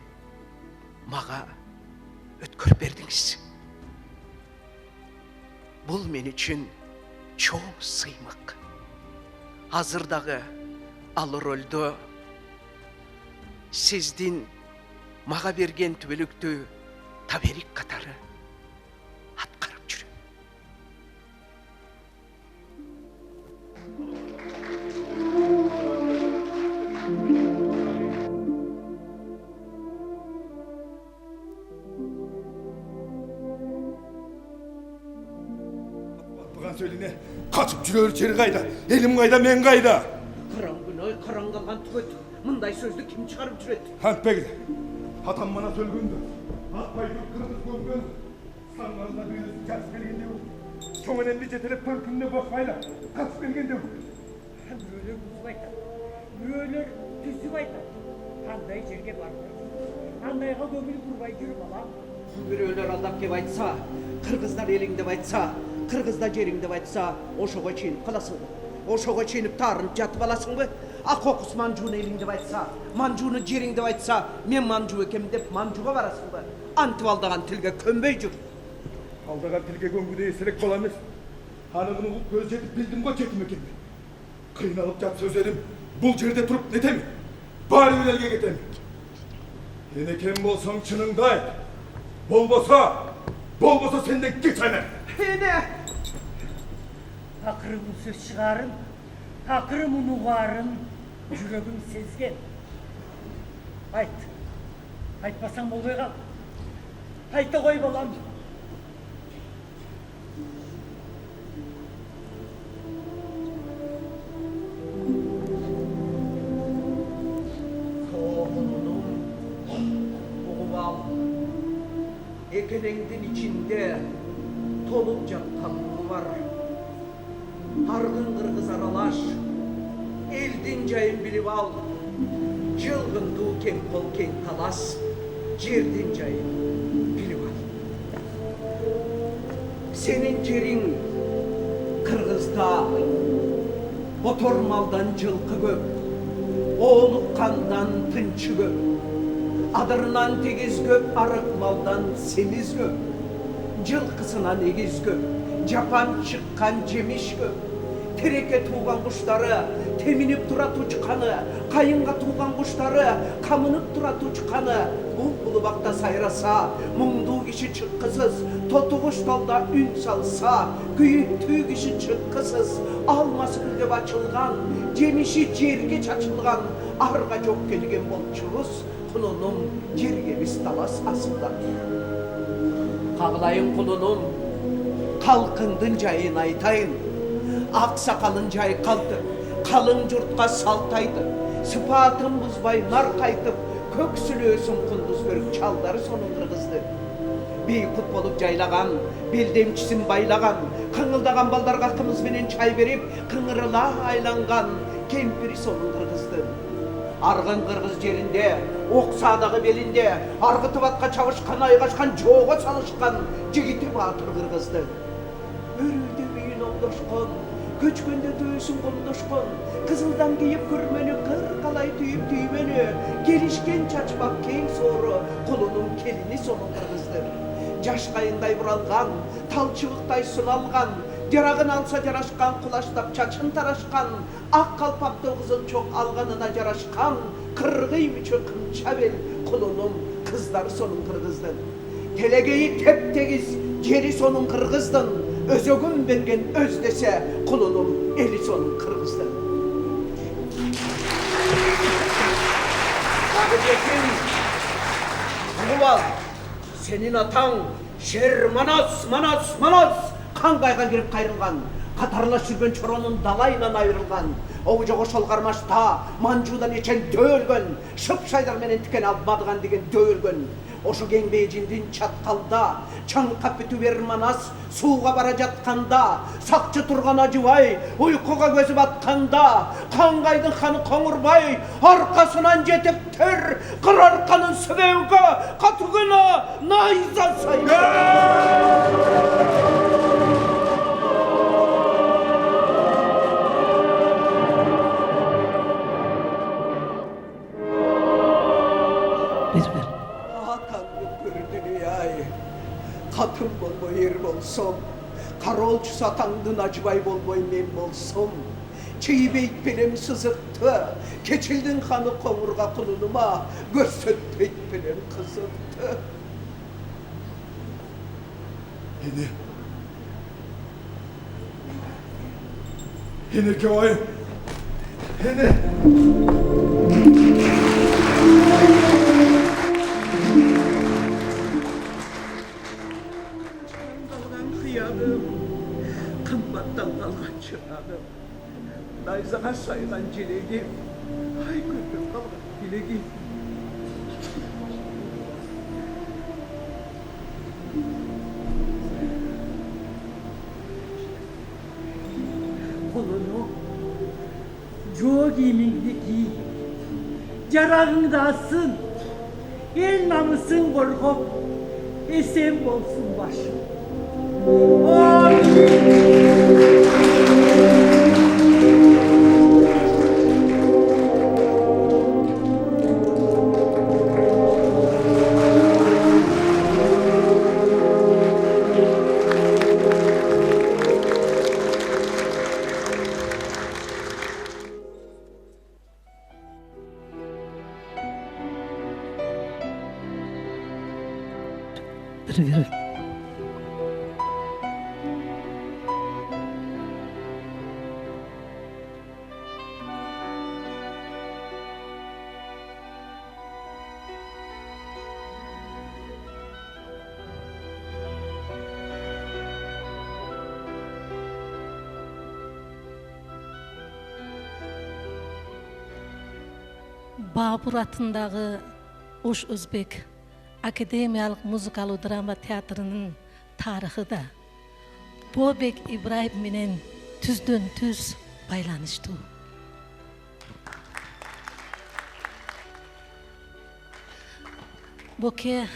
мага өткөрүп бердиңиз. Бул мен үчүн чоң сыймык. Азырдагы ал рөлдө сиздин мага берген түбөлүктү таберик катары аткарып жүрөм. Бұған сөйліне қачып жүрер жер қайда, елім қайда, мен қайда? Қыран күн ой, қыран қалған түгөт. Мындай сөзді кім шығарып жүреді? Хантбегі, атам мана сөлгінді, атпайды қырғыз көмген, саңғазына бүйірісін кәсіп келгенде бұл. Көңінемді жетелеп көркімде босмайла, қатып келгенде бұл. Біреулер бұзып айтады, біреулер түсіп айтады. Қандай жерге барды? Қандайға көңіл құрбай жүріп алам? Біреулер алдап кеп айтса, қырғыздар елің деп айтса, қырғызда жерің деп айтса, ошоға чейініп қаласың ба? Ошоға чейініп тарынып жатып аласың ба? Ақоқыс Манжуны елің деп айтса, Манжуны жерің деп айтса, мен Манжу екем деп Манжуға барасың ба? Антып алдаған тілге көнбей жүр. Алдаған тілге көнгіде еселек бола емес. Ханымның бұл көз жетіп білдім ғой жетім екен. Қиналып жат сөз едім, бұл жерде тұрып нетемін? Бар елге кетемін. Енекем болсаң шыныңды айт. Болбоса сенден кетемін. Ене! Ақыры бұл сөз шығарын, ақыры мұны ұғарын, жүрегім сезген. Айт, айтпасаң болмай қал. Айта қой балам. Екенеңдің içinde толып жатқан мұңы бар. Арғын қырғыз аралаш, елдің жайын біліп ал. Жылғын ду кен қол кен талас, жердің жайын біліп ал. Сенің жерің қырғызда отормалдан жылқы көп, оғлық қандан тынчы көп. Адырынан тегіз көп, арық малдан семіз көп. Жылқысынан егіз көп, жапан шыққан жемеш көп. Тереке туған құштары, темініп тұра тұчқаны, қайынға туған құштары, қамынып тұра тұчқаны, Бұлбұлы бақта сайраса, мұңду киши чыққысыз, тотуғыш талда үн салса, күйіттүү киши чыққысыз, алмасы күлдеп açılған, жемиши жерге чачылған, арға жоқ келген болчуңуз, құлыным жерге біз талас асылдан. Қағылайын құлыным, қалқыңдың жайын айтайын, ақсақалын жай қалды, қалың жұртқа салтайды, сыпатын бұзбай нар қайтып, көксілөсін құндыз көріп чалдары соның қырғызды. Бейқұт болып жайлаған, белдемчісін байлаған, қыңылдаған балдарға қымызбенен чай беріп, қыңырыла айланған кемпірі соның қырғызды. Арғын қырғыз жерінде, оқсадағы белінде, арғытып атқа чавышқан, айғашқан, жоғы салышқан, жігіті батыр қырғызды. Өрілді бейін оңдошқын, көчкенде төсін қондошқын, қызылдан кейіп күрмені, қыр қалай түйіп түймені, келішкен чачпап кең соры, құлының келіні соның қырғызды. Жаш қайындай бұралған, талчылықтай сұналған, жарағын алса жарашқан, құлаштап чачын тарашқан, ақ қалпапты қызыл чоқ алғанына жарашқан, қырғый мүчі қымчабел, құлының қыздар соның қырғыздың. Телегейі теп-тегіз, жері соның қырғыздың, өзөгін берген өз десе, құлының елі соның қырғыздың. Қағыдекін, ұғывал, сенің атаң шер манас, қаңғайға кіріп қайрылған, қатарлас жүрген чоронын далайынан айырылған, оғыжа қошалғармашта манжудан ечен дөөлгөн, шып шайдарменен тікен алмадыған деген дөөлгөн. Ошу кеңбейжиндин чаткалда, чаңқап бүтү берір манас, суға бара жатқанда, сақчы тұрған ажыбай, ұйқыға көзі батқанда, қаңғайдың қаны қоңырбай, арқасынан жетіп төр, қыр арқанын сүбеуге, қатугына найза сайға. Қатын болмой ер болсом, қаролчы сатаңдың ажыбай болмой мен болсом, чейбейт пелем сызықты, кечілдің қаны қоңырға құлыныма, көрсетпейт пелем қызықты. Hene kevay, hene. Қымбаттан қалған шырағым, найзаға сайған желегім, ай көрпен қалған келегім. Құлыны, жо киіміңді ки, жарағыңды асын, ел намысын қорғап, есен болсын башым. Бабур атындағы Ош Өзбек академиялық музыкалуу драма театрының тарихы да Бобек Ибраев менен түздөн түз байланыштуу. Боке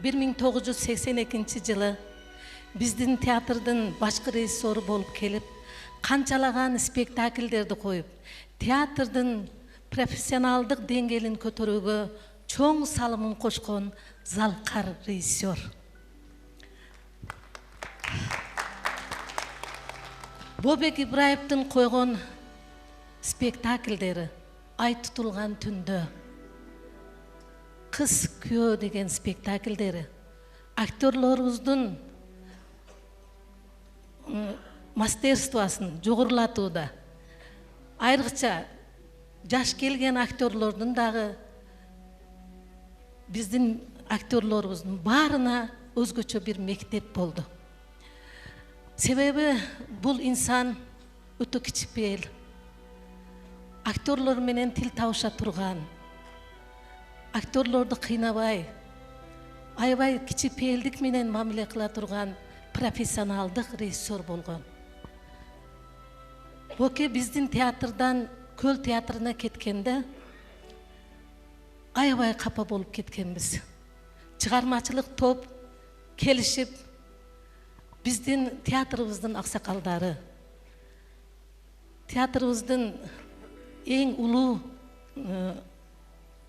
1982 жылы биздин театрдын башкы режиссеру болуп келип, канчалаган спектакльдерди коюп, театрдын профессионалдык деңгээлин көтөрүүгө чоң салымын кошкон залкар режиссер. Бобек Ибраевдин койгон спектакльдери Ай тутулган түндө, Kız Kuyö деген spektaklderi aktörlörübüzdün мастерствосын жогорулатууда. Айрыкча жаш келген актерлордун дагы биздин актерлорубуздун баарына өзгөчө бир мектеп болду. Себеби бул инсан өтө кичипейил. Актерлор менен тил табыша турган. Актерлорду кыйнабай, аябай кичипейилдик менен мамиле кыла турган профессионалдык режиссер болгон. Боке биздин театрдан Көл театрына кеткенде аябай капа болуп кеткенбиз. Чыгармачылык топ келишип биздин театрыбыздын аксакалдары, театрыбыздын эң улуу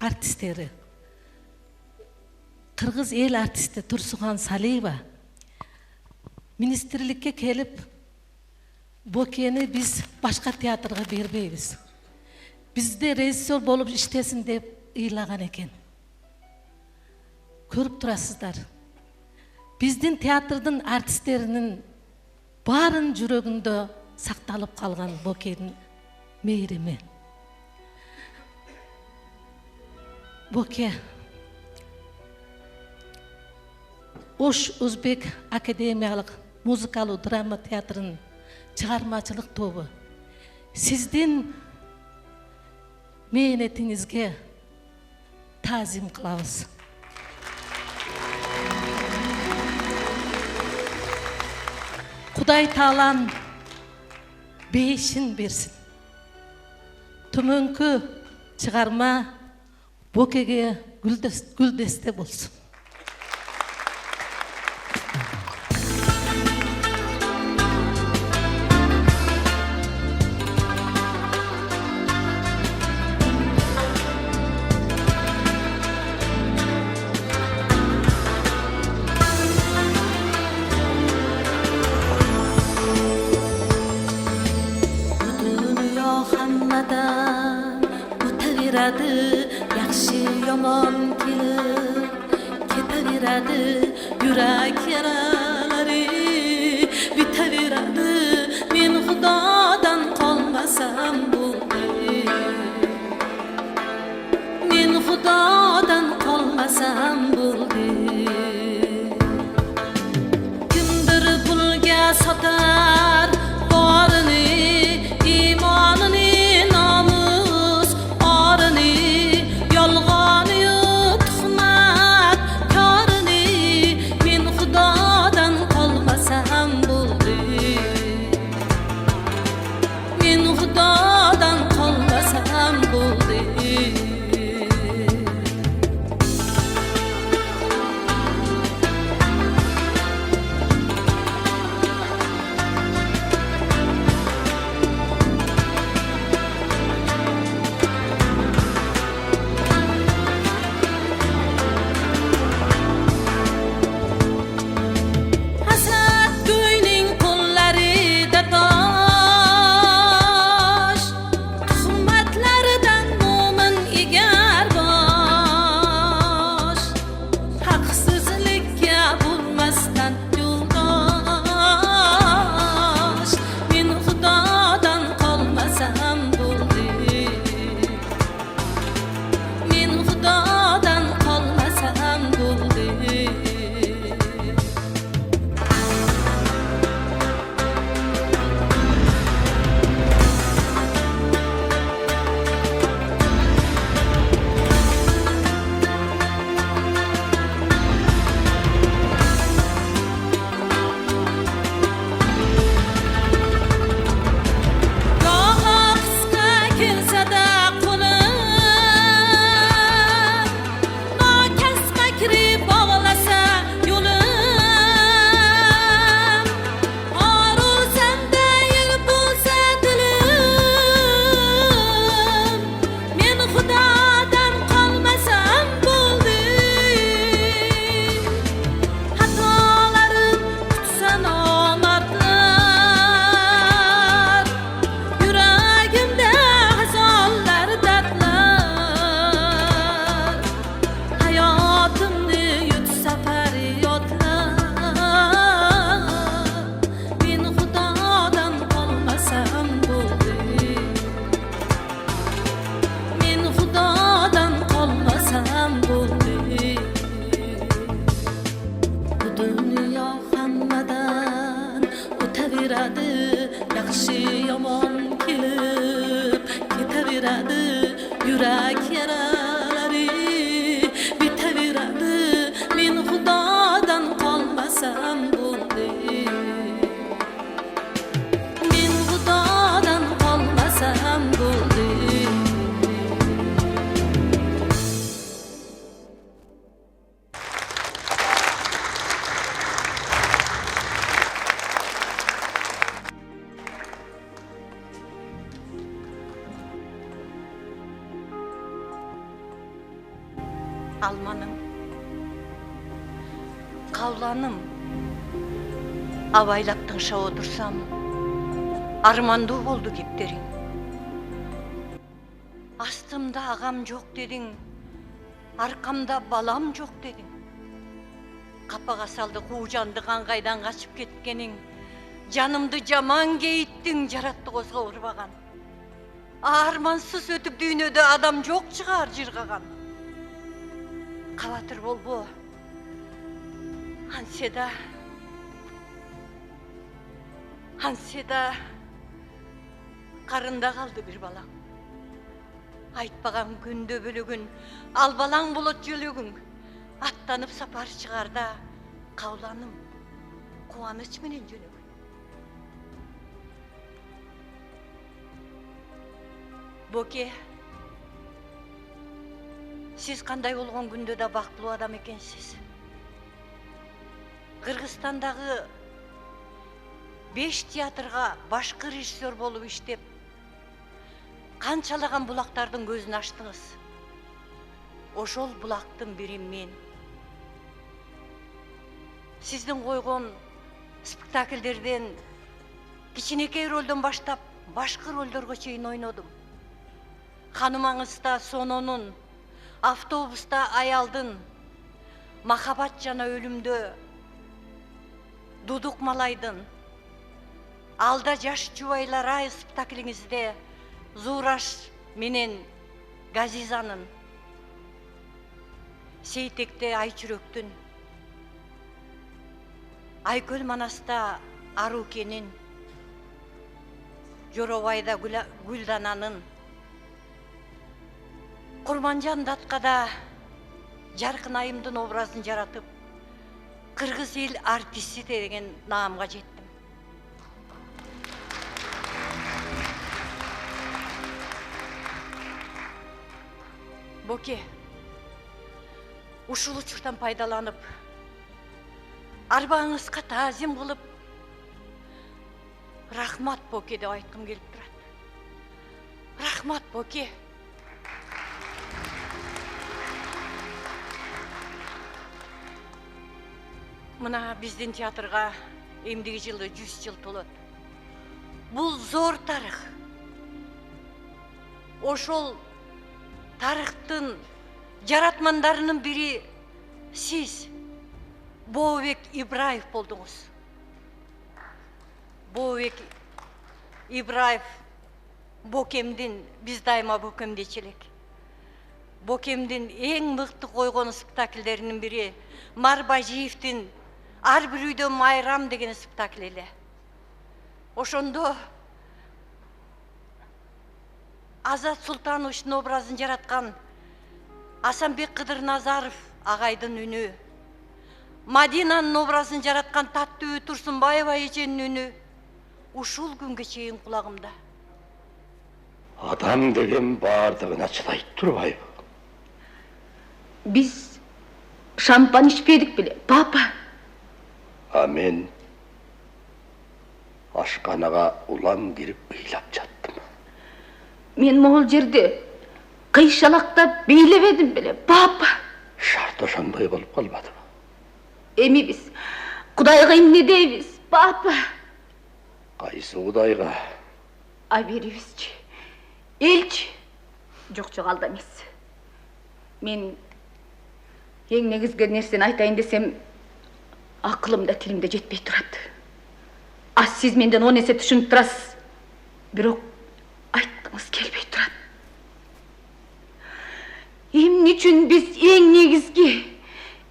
артисттери, кыргыз эл артисти Турсуган Салиева министрликке келип, Бокени биз башка театрга бербейбиз. Бизде режиссер болуп иштесин деп ыйлаган экен. Көрүп турасыздар. Биздин театрдын артисттеринин баарын жүрөгүндө сакталып калган Бокенин мейрими. Боке Ош Өзбек академиялык музыкалуу драма театрынын чыгармачылык тобу сиздин мээнетиңизге таазим кылабыз. Кудай таалам бейишин берсин. Төмөнкү чыгарма Бокеге гүлдесте болсун. Yaxshi yomon kelib ketaveradi, yurak yaralari bitaveradi. Men Xudodan qolmasam bo'ldi, men Xudodan qolmasam bo'ldi. Kimdir pulga sotar borini, imonini, nomus orini, yolg'oni tuhmat korini. Men Xudodan qolmasam bo'ldi, men Xudodan qolmasam bo'ldi. Almanım, kavlanım, avaylaptın şa otursam, armandu oldu giplerin. Astımda ağam yok dedin, arkamda balam yok dedin. Kapağa saldı kuğucandı kankaydan kaçıp ketkenin, canımdı jaman geyittin, jarattı kozga urbağan. Armansız ötüp düğünöde adam yok çıkar jırgagan. Kavatır bol bu. Hanseda karında kaldı bir balan. Айтпаған күнді бөлігін, албалаң болот жөлігін. Аттанып сапар шығарда, қауланым, қуаныч менен жөнігін. Боке, сіз қандай болған күнде да бақытлы адам екенсіз. Қырғызстандағы 5 театрға башқы режиссер болып іштеп, қаншалаған бұлақтардың көзін аштыңыз. Ошол бұлақтың бірі мен. Сіздің қойған спектакльдерден кичинекей рөлден баштап башқы рөлдерге чейин ойнадым. Ханымаңызда сононун, автобуста аялдын, махаббат жана өлүмдө, дудук малайдын, алда жаш жубайлар ай спектаклиңизде Зураш менен Газизанын, Сейтекте Айчүрөктүн, Айкөл Манаста Арукенин, Жоробайда Гүлдананын, Курманжан Даткада Жаркын Айымдын образын жаратып, Кыргыз эл артисти деген наамга жеттим. Боке, ушул учурдан пайдаланып, арбаңызга таазим кылып, рахмат Боке деп айткым келип турат. Рахмат Боке. Мына биздин театрга эмдиги жылы 100 жыл толот. Бул зор тарых. Ошол тарыхтын жаратмандарынын бири сиз, Бообек Ибраев болдуңуз. Бообек Ибраев Бокемдин, биз дайыма Бокемдечи элек. Бокемдин эң мыкты койгон спектакльдеринин бири Марбажиевдин Ар бир үйдө майрам деген спектакль эле. Ошондо Азат Султановичтин образын жараткан Асанбек Кыдырназаров агайдын үнү, Мадинанын образын жараткан Таттыбү Турсунбаева эженин үнү ушул күнгө чейин кулагымда. Адам деген бардыгына чыдайт турбайбы? Биз шампан ичпедик беле, папа. А мен ашканага улам кирип ыйлап жаттым. Мен могул жерде кыйшалактап бийлебедим беле, папа. Шарт ошондой болуп калбадыбы? Эми биз Кудайга эмне дейбиз, папа? Кайсы Кудайга? Аберибизчи. Элчи. Жок, алда эмес. Мен эң негизги нерсени айтайын десем, акылымда тилимде жетпей турат. А сиз менден 10 эсе түшүнүп турасыз. Бирок айткыңыз келбей турат. Эмне үчүн биз эң негизги,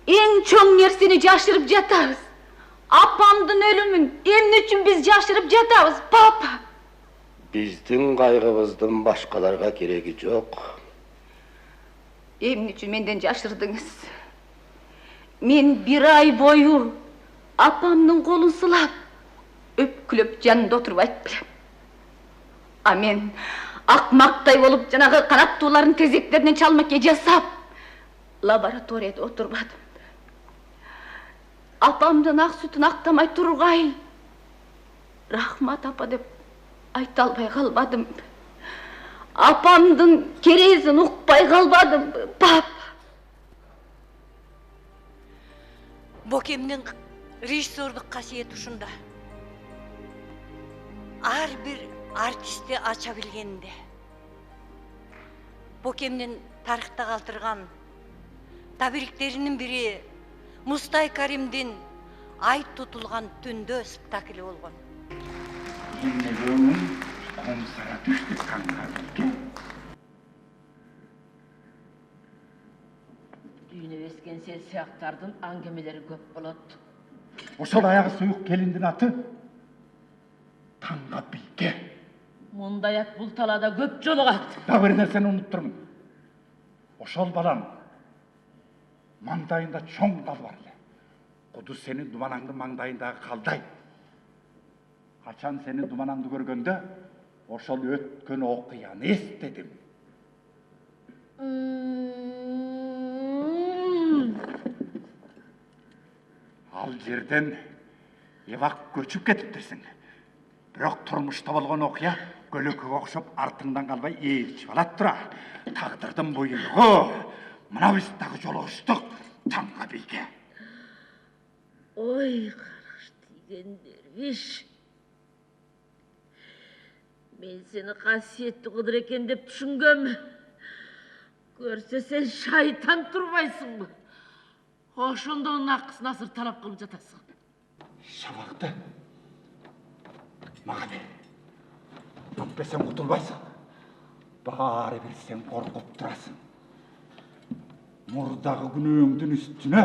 эң чоң нерсени жашырып жатабыз? Апамдын өлүмүн эмне үчүн биз жашырып жатабыз, папа? Биздин кайгыбыздын башкаларга кереги жок. Эмне үчүн менден жашырдыңыз? Мен 1 ай бою апамдын колун сылап, өпкүлөп жанында отуруп айтып билем. А мен акмактай болуп жанагы канаттуулардын тезектеринен чалмаке жасап, лабораторияда отурбадым. Апамдын ак сүтүн актамай тургай, рахмат апа деп айта албай калбадым. Апамдын керезин укпай калбадым, папа. Bokemnin rejissördük kasiyeti uşunda. Ar bir artisti aça bilgende. Bokemnin tarihte kaldırgan tabiriklerinin biri Mustay Karim'din Ay tutulgan tündö spektakli olgon. Dinlediğimin komisara düştük kanka. Düğüne vesken sen siyaktardın angemeleri köp bolat. Oşol ayağı soyuq gelindin atı Tanga Bilge. Mundayak bul talada köp jolugat. Da bir nerseni unutturmun. Oşol balan mangdayında çoң kal var ele. Kudu senin dumanаңды mangdayındağı kalday. Kaçan senin dumanаңды görgönde oşol ötkön okıyanı estedim. Al жерден evak göçüp ketiptirsin. Biroq turmuşta bolgon okuya gölöküge okşop артыңдан kalbay elçip alat tura. Taqdırdın buyruğu. Mına biz dağı joluguştuk Tanga Bilge. Oy qaraş degen derviş. Men seni kasiyetli kıdır eken dep düşüngöm. Görse sen şaytan turbaysın mı? Oşonda onun hakkısını asır talap kılıp jatasın. Şabaқты mağa ber. Öpпесең kutulbaysın. Bari bir sen korkup durasın. Murdağı günөөңдүн üstüne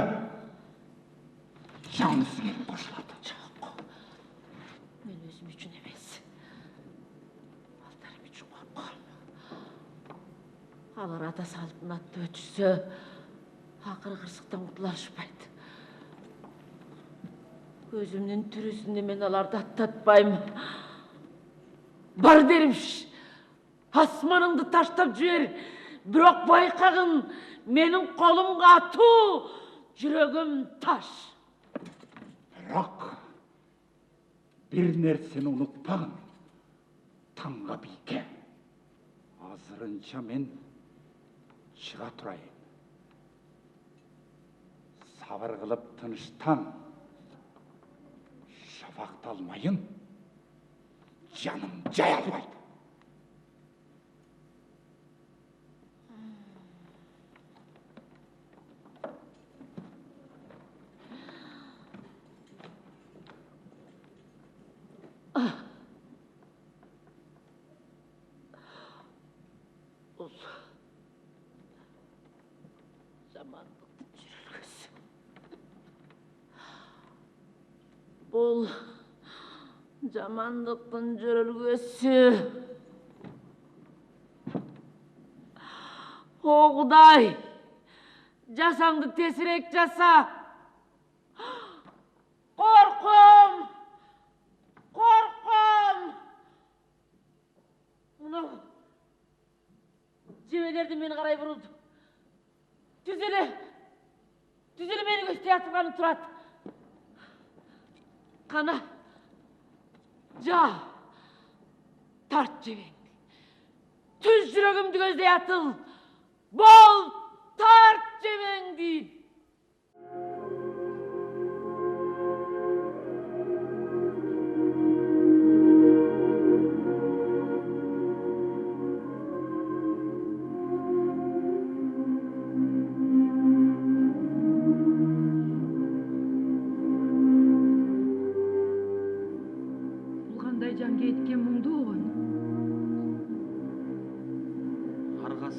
canısı gelip koşuladı. Men özüm üçün emes. Altarım üçün korkam. Alar ata saltın atты ötüşse, akırı kırsıktan kutulaşpaydı. Gözümün türüsünde men alarda attatpayım. Bar derimş. Asmanыңды таштап жібер. Бирок байкагын, менин колум катуу, жүрөгүм таш. Biroq bir nerseni unutpagın Tanga Bilge. Azırınça men çıga turayım. Sabır kılıp tınıştan şafaktalmayın. Canım jayalbaydı. Bul jamanlıktın jörülgösü. O Kuday, jasaңды tesirek jasa. Korkum, korkum. Muna jemelerdi meni karay buruldu. Düzeli meni göstey atıp turat. Kana, ja, tart jebeňdi. Tüz jürögümdü gözley atıl. Bol tart jebeňdi.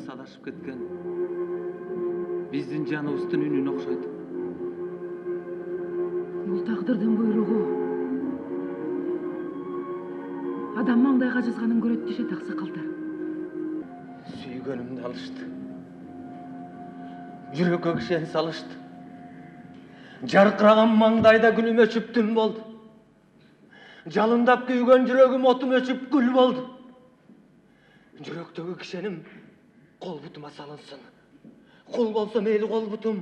Sadashıp ketken bizdin janыбыздын үнүнө окшойт. Бул тагдырдын буйругу. Адам маңдайга жазганын көрөт дешет аксакалдар. Сүйгөнүмдү алышты. Жүрөккө кишени салышты. Жаркыраган маңдайда күнүм өчүп түн болду. Жалындап күйгөн жүрөгүм отум өчүп күл болду. Жүрөктөгү кишеним kol butuma salınsın. Kol bolsa meyli kol butum.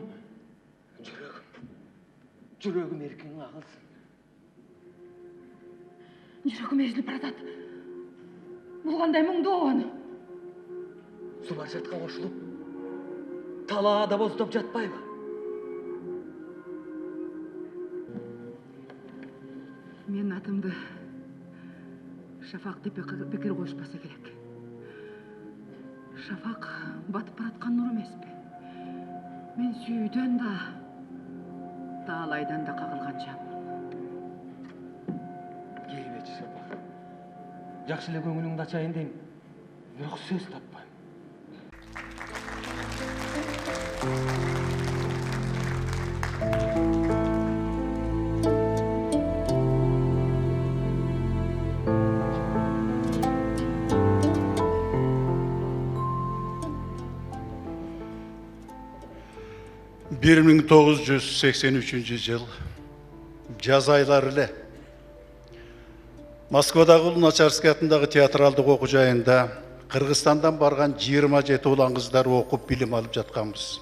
Жүрөгүм эркин агылсын. Жүрөгүм эзилип баратат. Бул кандай муңдуу обон? Сулар жатка кошулуп, талаада боздоп жатпайбы? Мен атымды Шафақ деп бекер қойышпаса керек. Шафақ батып баратқан нұр емес пе? Мен сүйден да, талайдан да қағылған жан. Кейбетші Шафақ. Жақшылы көңіліңді açайын деймін. Жоқ сөз таппайым. Bir 1983 жыл жаз айлары эле Москвадагы Луначарский атындагы театралдык окуу жайында Кыргызстандан барган 27 улан кыздар окуп билим алып жатканбыз.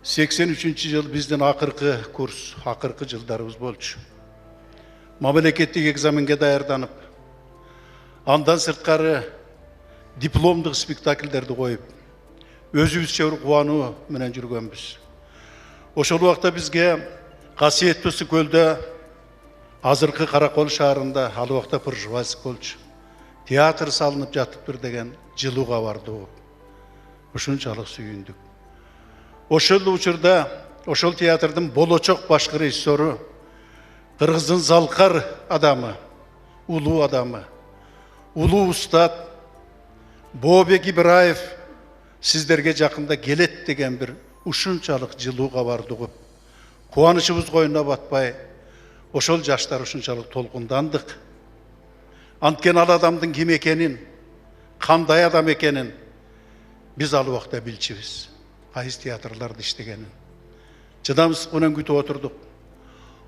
83 жыл биздин акыркы курс, акыркы жылдарыбыз болчу. Мамлекеттик экзаменге даярданып, андан сырткары дипломдук спектакльдерди коюп, өзүбүзчө кубануу менен жүргөнбүз. Ошол убакта бизге касиеттүү Суу көлдө, азыркы Каракол шаарында ал убакта Пржевальск болчу. Театр салынып жатыптыр деген жылуу кабарды угуп, ушунчалык сүйүндүк. Ошол учурда, ошол театрдын болочок башкы режиссеру, Кыргыздын залкар адамы, улуу устат Бообек Ибраев сиздерге жакында келет деген бир ушунчалык жылуу кабарды угуп, кубанычыбыз койнуна батпай, ошол жаштар ушунчалык толкундандык. Анткени ал адамдын ким экенин, кандай адам экенин биз ал убакта билчүбүз. Кайсы театрларда иштегенин. Чыдамсыздык менен күтүп отурдук.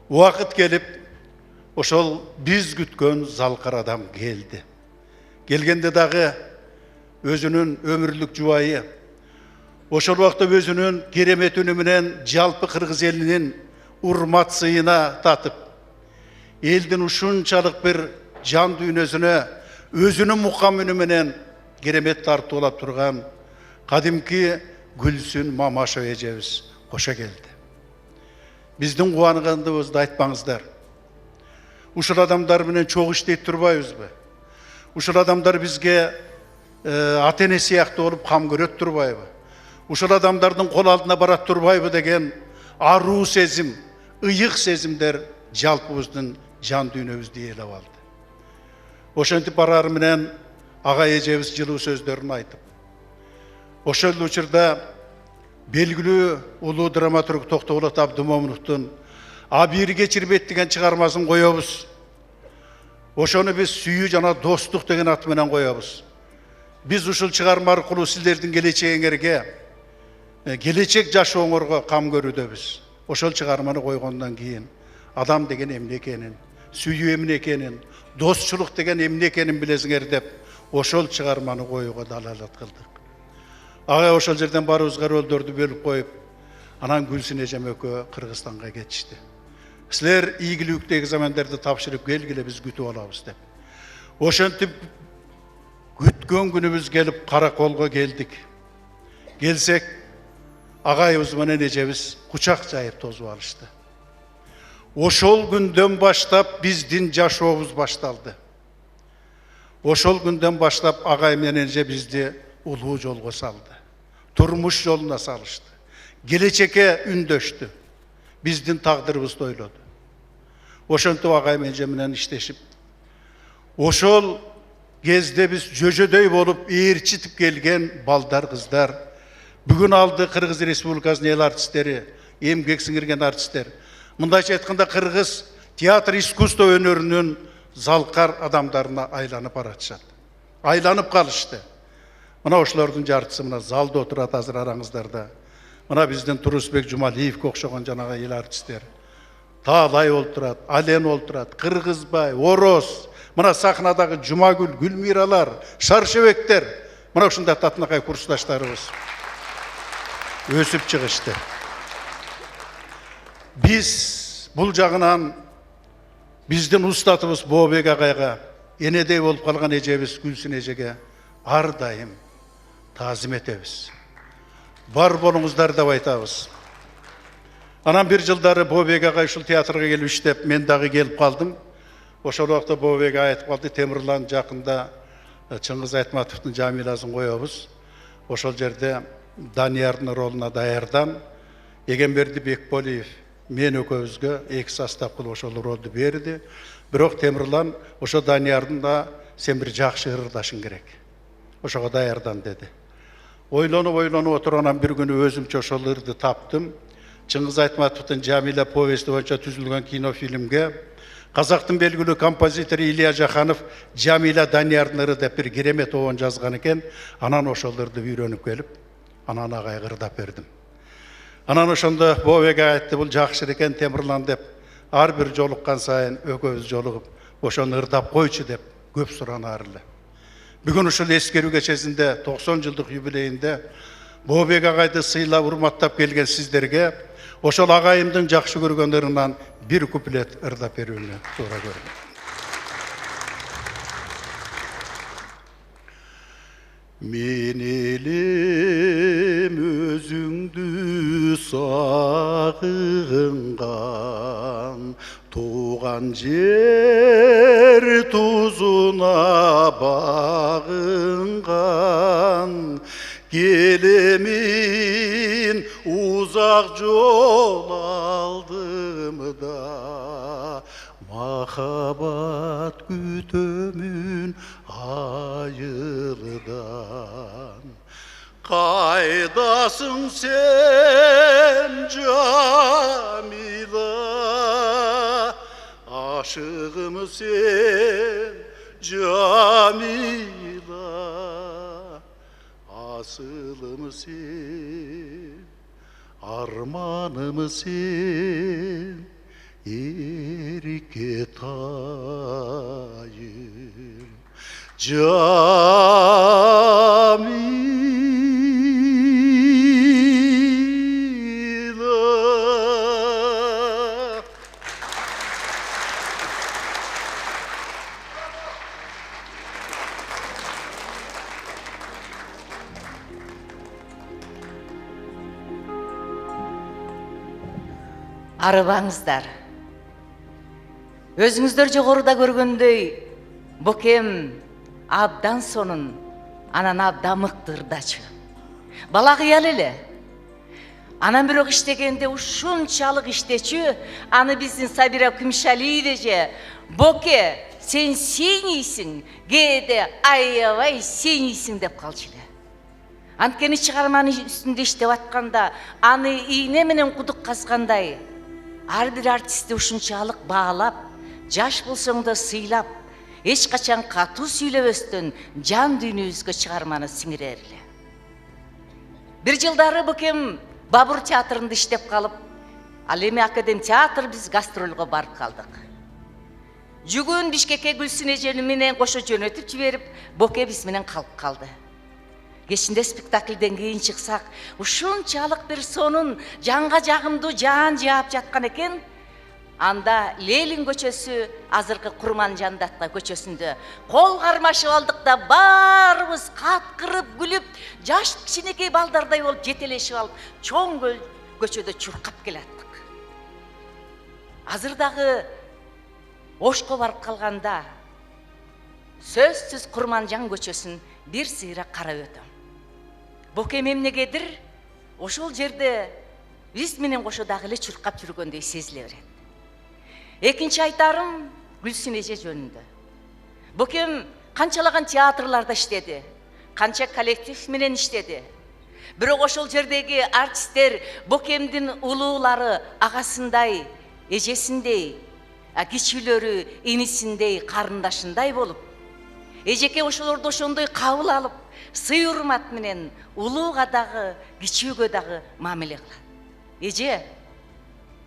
Убакыт келип, ошол биз күткөн залкар адам келди. Келгенде дагы өзүнүн өмүрлүк жубайы, ошол убакта өзүнүн керемет үнү менен жалпы кыргыз элинин урмат сыйына татып, элдин ушунчалык бир жан дүйнөсүнө өзүнүн мукам үнү менен керемет тартуулап турган кадимки Гүлсүн Мамашева эжебиз кошо келди. Биздин кубангандыгыбызды айтпаңыздар. Ушул адамдар менен чогуу иштей турбайбызбы? Ушул адамдар бизге ата-эне сыяктуу болуп кам көрөт турбайбы? Ушул адамдардын кол алдына барат турбайбы деген аруу сезим, ыйык сезимдер жалпыбыздын жан дүйнөбүздү ээлеп алды. Ошентип барары менен ага эжебиз жылуу сөздөрүн айтып, ошол учурда белгилүү улуу драматург Токтогулат Абдымомуновдун Абийир кечирбейт деген чыгармасын коебуз. Ошону биз сүйүү жана достук деген ат менен коебуз. Биз ушул чыгарма аркылуу силердин келечегиңерге, келечек жашооңорго кам көрүүдөбүз. Ошол чыгарманы койгондон кийин адам деген эмне экенин, сүйүү эмне экенин, достчулук деген эмне экенин билесиңер деп, ошол чыгарманы коюуга далалат кылдык. Ага ошол жерден барыбызга рөлдөрдү бөлүп коюп, анан Гүлсүн эжем экөө Кыргызстанга кетишти. Силер ийгиликтүү экзамендерди тапшырып келгиле, биз күтүп алабыз деп. Ошентип күткөн күнүбүз келип Караколго келдик. Келсек, агайыбыз менен эжебиз кучак жайып тосуп алышты. Ошол күндөн баштап биздин жашообуз башталды. Ошол күндөн баштап агай менен эже бизди улуу жолго салды. Турмуш жолуна салышты. Келечекке үндөштү. Биздин тагдырыбызды ойлоду. Ошентип агай менен иштешип, ошол кезде биз жөжөдөй болуп ээрчитип келген балдар, кыздар, бүгүн алды Кыргыз Республикасынын эл артисттери, эмгек сиңирген артисттер. Мындайча айтканда Кыргыз театр искусство өнөрүнүн залкар адамдарына айланып баратышат. Айланып калышты. Мына ошолордун жартысы мына залда отурат азыр араңыздарда. Мына биздин Турусбек Жумалиевке окшогон жанагы эл артисттер. Таалай олтурат, Ален олтурат, Кыргызбай, Ороз, мына сахнадагы Жумагүл, Гүлмиралар, Шаршебектер, мына ушундай татынакай курсташтарыбыз өсүп чыгышты. Биз бул жагынан биздин устатыбыз Бообек агайга, энедей болуп калган эжебиз Гүлсүн эжеге ар дайым таазим этебиз. Бар болуңуздар деп айтабыз. Анан бир жылдары Бообек агай ушул театрга келип иштеп, мен дагы келип калдым. Ошол убакта Бообек айтып калды, Темирлан жакында Чыңгыз Айтматовдун Жамиласын коебуз. Ошол жерде Даниярдын ролуна даярдан, Эгемберди Бекболиев мен экөөбүзгө 2 состав кылып ошол ролду берди. Бирок Темирлан ошо Даниярдын да сен бир жакшы ырдашың керек. Ошого даярдан деди. Ойлонуп отурганан бир күнү өзүмчө ошол ырды таптым. Чыңгыз Айтматовдун Жамила повести боюнча түзүлгөн кинофильмге Казактын белгилүү композитору Илья Жаханов Жамила Даниярдын ыры деп бир керемет обон жазган экен. Анан ошол ырды үйрөнүп келип, анан агайга ырдап бердим. Анан ошондо Бообек айтты, бул жакшы экен Темирлан деп, ар бир жолуккан сайын экөөбүз жолугуп, ошону ырдап койчу деп көп суранаар эле. Бүгүн ушул эскерүү кечесинде 90 жылдык юбилейинде Бообек агайды сыйлап урматтап келген сиздерге ошол агайымдын жакшы көргөн ырынан бир куплет ырдап берүүнү туура көрдүм. Мен элем өзүңдү сагынган, туган жер тузуна багынган, келемин узак жол алдымда, махабат күтөмүн айылдан. Кайдасың сен Жамила, ашыгым сен Жамила, асылым сен, арманым сен, эрке тайым Жамила. Арыбаңыздар. Өзүңүздөр жогоруда көргөндөй, Бокем абдан сонун, анан абдан мыкты ырдачы. Бала кыял эле. Анан бирок иштегенде ушунчалык иштечү, аны биздин Сабира Күмүшалиева же, Боке, сен сейнийсиң, кээде аябай сейнийсиң деп калчу эле. Анткени чыгарманын үстүндө иштеп атканда, аны ийне менен кудук казгандай, ар бир артистти ушунчалык баалап, жаш болсоң да сыйлап, эч качан катуу сүйлөбөстөн жан дүйнөбүзгө чыгарманы сиңирер эле. Бир жылдары Бокем Бабур театрында иштеп калып, ал эми Академ театр биз гастролго барып калдык. Жүгүн Бишкекке Гүлсүн эжени менен кошо жөнөтүп жиберип, Боке биз менен калып калды. Кечинде спектакльден кийин чыксак, ушунчалык бир сонун, жанга жагымдуу жаан жаап жаткан экен. Анда Ленин көчөсү, азыркы Курманжан Датка көчөсүндө кол кармашып алдык да баарыбыз каткырып күлүп, жаш кичинекей балдардай болуп жетелешип алып, чоң көчөдө чуркап келаттык. Азыр дагы Ошко барып калганда сөзсүз Курманжан көчөсүн бир сыйра карап өтөм. Бокем эмнегедир ошол жерде биз менен кошо дагы эле чуркап жүргөндөй сезиле берет. Экинчи айтарым Гүлсүн эже жөнүндө. Бокем канчалаган театрларда иштеди, канча коллектив менен иштеди. Бирок ошол жердеги артисттер Бокемдин улуулары агасындай, эжесиндей, кичүүлөрү инисиндей, карындашындай болуп, эжеке ошолорду ошондой кабыл алып, сый урмат менен улууга дагы, кичүүгө дагы мамиле кылат. Эже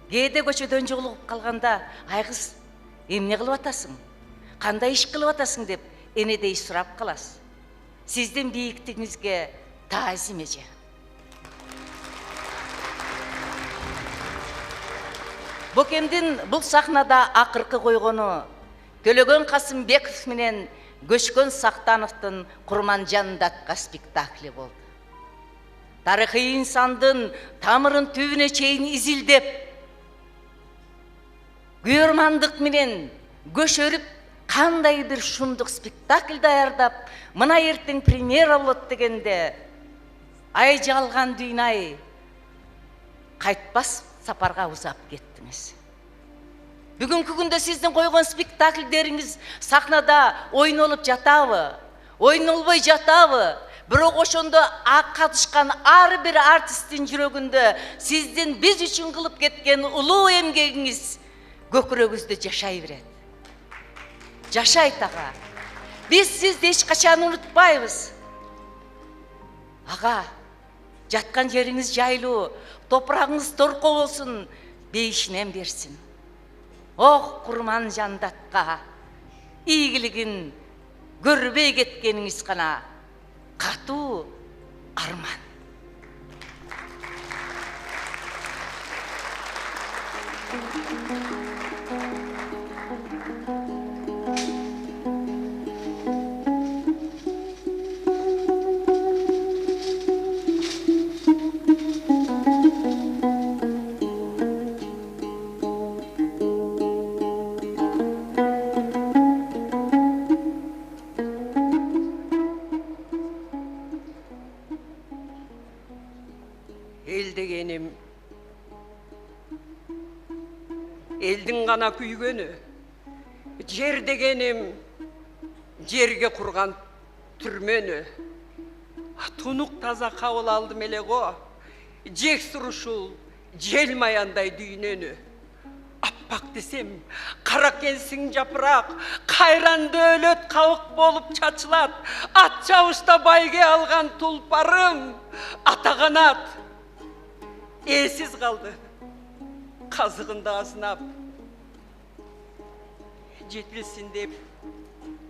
кээде көчөдөн жолугуп калганда, айгыз, эмне кылып атасың? Кандай иш кылып атасың деп энедей сурап каласыз. Сиздин бийиктигиңизге таазим эже. Бокемдин бул сахнада акыркы койгону Төлөгөн Касымбеков менен Көчкөн Сактановдун Курманжан Датка спектакли болду. Тарыхый инсандын тамырын түбүнө чейин изилдеп, күйөрмандык менен көшөрүп кандайдыр шумдук спектакль даярдап, мына эртең премьера болот дегенде ай жалган дүйнай кайтпас сапарга узап кеттиңиз. Бүгүнкү күндө сиздин койгон спектакльдериңиз сахнада ойнолуп жатабы, ойнолбой жатабы? Бирок ошондо катышкан ар бир артисттин жүрөгүндө сиздин биз үчүн кылып кеткен улуу эмгегиңиз көкүрөгүбүздө жашай берет. Жашайт ага. Биз сизди эч качан унутпайбыз. Ага, жаткан жериңиз жайлуу, топурагыңыз торко болсун, бейишинен берсин. Ох, курман жандатка, ийгилигин көрбөй кеткениңиз гана катуу арман. Ел дегенім, елдің ғана күйгені, жер дегенім, жерге құрған түрмені. Тұнық таза қауыл алдым еле ғо, жек сұрышыл, желмаяңдай дүйнені. Аппақ десем, қаракенсің жапырақ, қайранды өлөт қауық болып чачылат, ат чауышта байге алған тұлпарым, атағанат. Елсіз қалды, қазығында азынап. Жетілсін деп,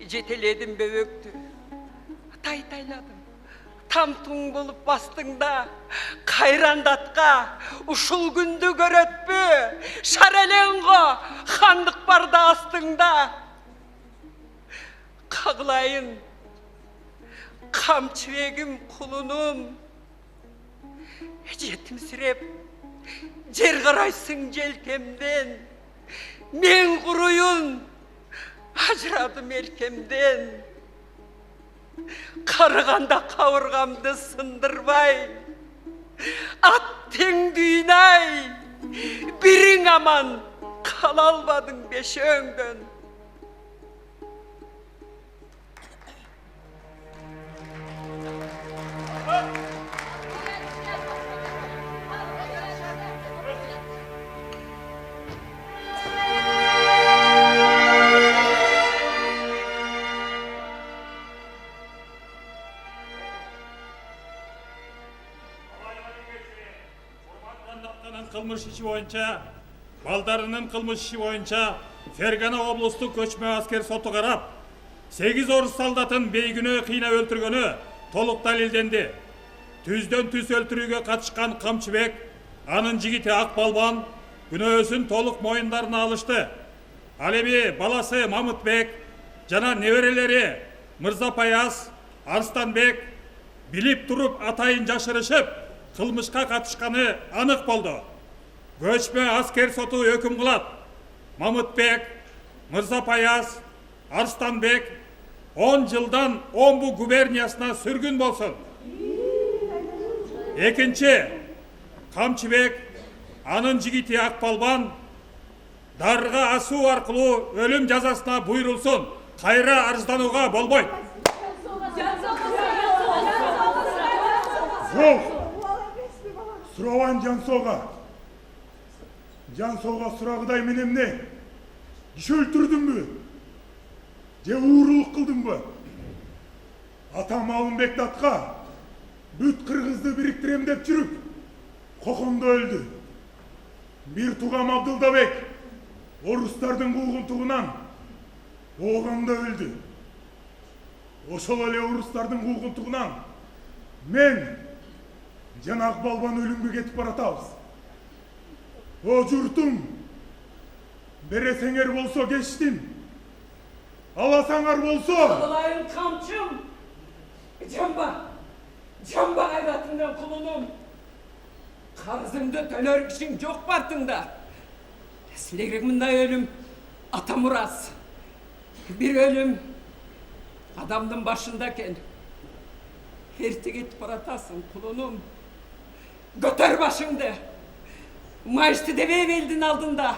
жетеледім бөбөктү. Тайтайладым, там-тұң болып бастыңда, қайрандатқа, ұшыл күнді көрөтпі, шареленғо, хандық барда астыңда. Қағылайын, қамчыбегім құлыным, жетімсіреп, жер қарайсың желкемден, мен құруйын, ажырадым еркемден. Қарығанда қауырғамды сындырбай, аттың дүйнай, бірің аман қала албадың бешөңдөн. Кылмыш иши боюнча, балдарынын кылмыш иши боюнча Фергана облустук көчмө аскер соту карап, 8 орус солдатын бейгүнөө кыйнап өлтүргөнү толук далилденди. Түздөн түз өлтүрүүгө катышкан Камчыбек, анын жигити Акбалбан күнөөсүн толук моюндарына алышты. Ал эми баласы Мамытбек жана неберелери Мырзапаяз, Арстанбек билип туруп атайын жашырышып, кылмышка катышканы анык болду. Көчмө аскер соту өкүм кылат. Мамытбек, Мырзапаяз, Арстанбек 10 жылдан Омбу губерниясына сүргүн болсун. Экинчи, Камчыбек, анын жигити Акбалбан дарга асуу аркылуу өлүм жазасына буйрулсун. Кайра арызданууга болбойт. Сурован Жансоға сурагыдай мен эмне? Киши өлтүрдүмбү? Же уурулук кылдымбы? Атам Алымбек датка бүт кыргызды бириктирем деп жүрүп, кокомдо өлдү. Бир тугам Абдылдабек орустардын куугунтугунан оогамда өлдү. Ошол эле орустардын куугунтугунан мен жана Акбалбан өлүмгө кетип баратабыз. О журтум, бересеңер болсо кештин, аласаңар болсо. Кылайын камчым, жамба кайратыңдан кулунум. Карызымды төлөр кишиң жок бартыңда. Силерге мындай өлüm ата мурас. Bir ölüm adamdın başındayken ertek etip baratasın kulunum. Götür başыңды. Mayıştı deve eldin aldığında.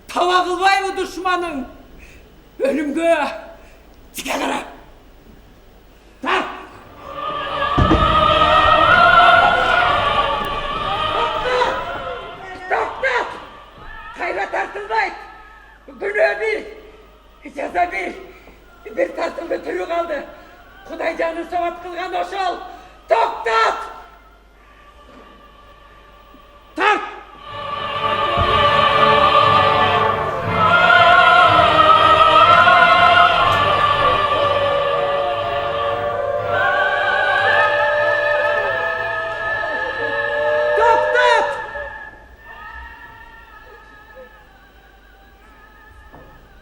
Tava kılbay mı düşmanın? Ölümgö. Tike kara. Tak! Doktor! Kayra tartılmayın. Günü bir, jaza bir tartılma türü kaldı. Kuday canı savat kılgan oşol. Doktor! Tak!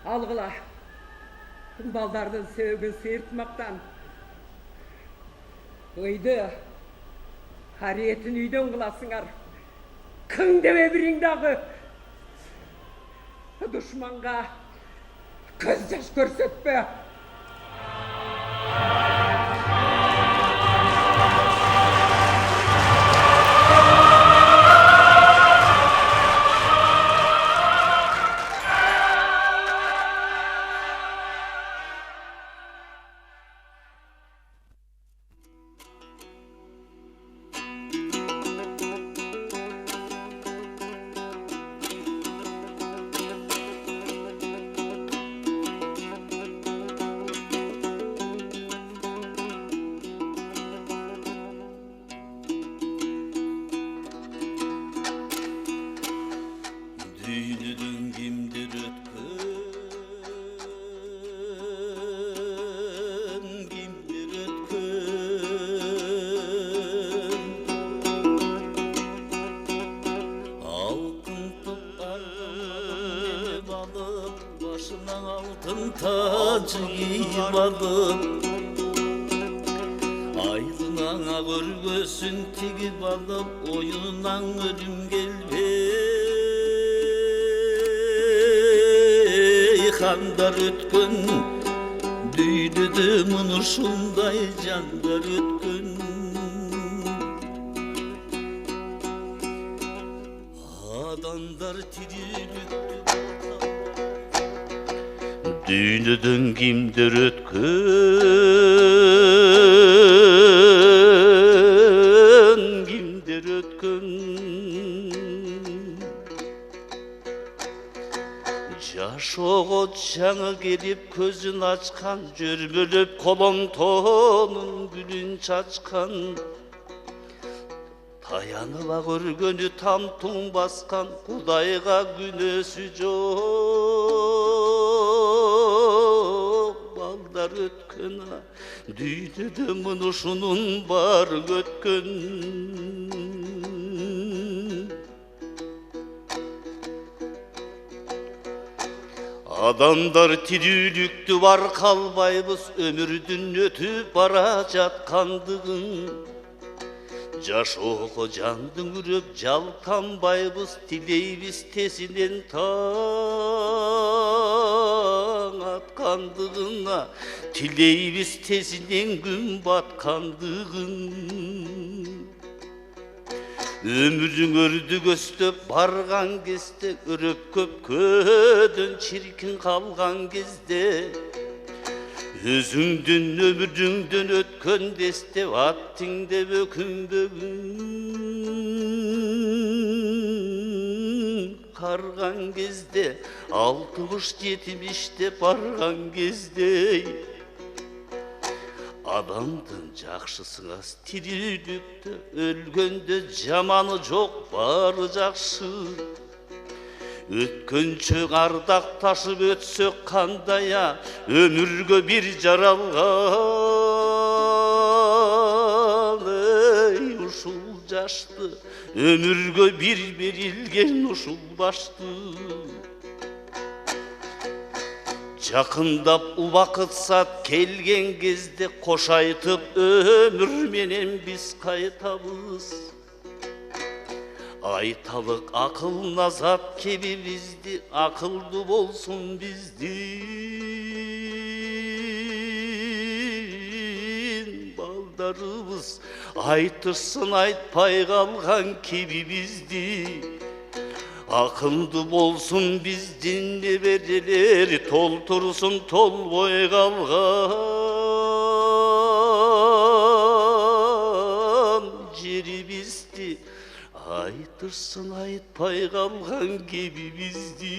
Algıla. Baldardın sevgin sıyırtmaktan. Uydu. Hariyetin üydön kılasınlar. Kın deve birindağı. Düşmanға көз жаш көрсетпе. Aydın'a görgösün tigip alıp oyundan ölüm gelbey Kandar ötkün düydüdüm unuşunday candar ötkün Adandar tirilüktü Düğünüdün kimdir ötkün, kimdir ötkün Jaş oğut жаңы gelip közün açkan Jörmülüp kolon tonun gülün çaçkan Tayanıla görgönü tam tun baskan Kudayga günösü жоқ Baldar ötkün Düydüdüm unuşunun var götkün Adamдар тирүүлүктү бар калбайбыз Өмүрдүн өтүп бара жаткандыгын Жаш ого жандың үрөп жалканбайбыз Тилейбиз тесинен таң аткандыгына Тилейбиз тесинен күн баткандыгын Өмүрүң өрдү көстөп барган кезде Өрөп көпкөдөн чиркин калган кезде Өзүңдүн өмүрүңдөн өткөн дестеп аттиңде бөкүңдөгүн Карган кезде 60-70 барган кезде Адамдын жакшысыңас тирүүлүктө өлгөндө жаманы жок бары жакшы Өткөнчө ардакташып өтсөк кандая өмүргө бир жаралган ушул жашты өмүргө бир берилген ушул башты Жакындап убакыт саат келген кезде кош айтып өмүр менен биз кайтабыз Айталық ақыл назат кебімізді, ақылды болсын біздің балдарымыз. Айтырсын айтпай қалған кебімізді, ақылды болсын біздің неберелер, толтырсын толбой қалған жерімізді. Айтырсын айтпай қалған кебімізді.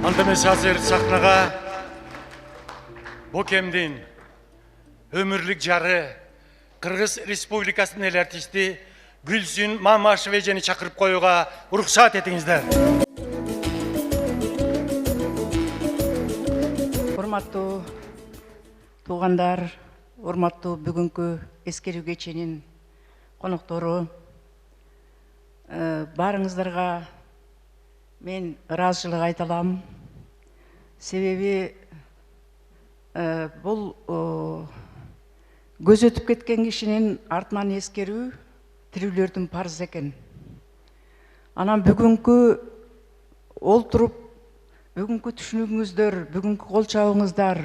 Андамес азыр сахнаға Бокемдин өмірлік жары Қырғыз Республикасының эл артисти Гүлсүн Мамашеваны чакырып коюга уруксат этиңиздер. Урматтуу туугандар, урматтуу бүгүнкү эскерүү кеченин коноктору, барыңыздарга мен ыраазычылык айта алам. Себеби бул көз өтүп кеткен кишинин артынан эскерүү тирүүлөрдүн парызы экен. Анан бүгүнкү олтуруп, бүгүнкү түшүнүгүңүздөр, бүгүнкү кол чабыңыздар,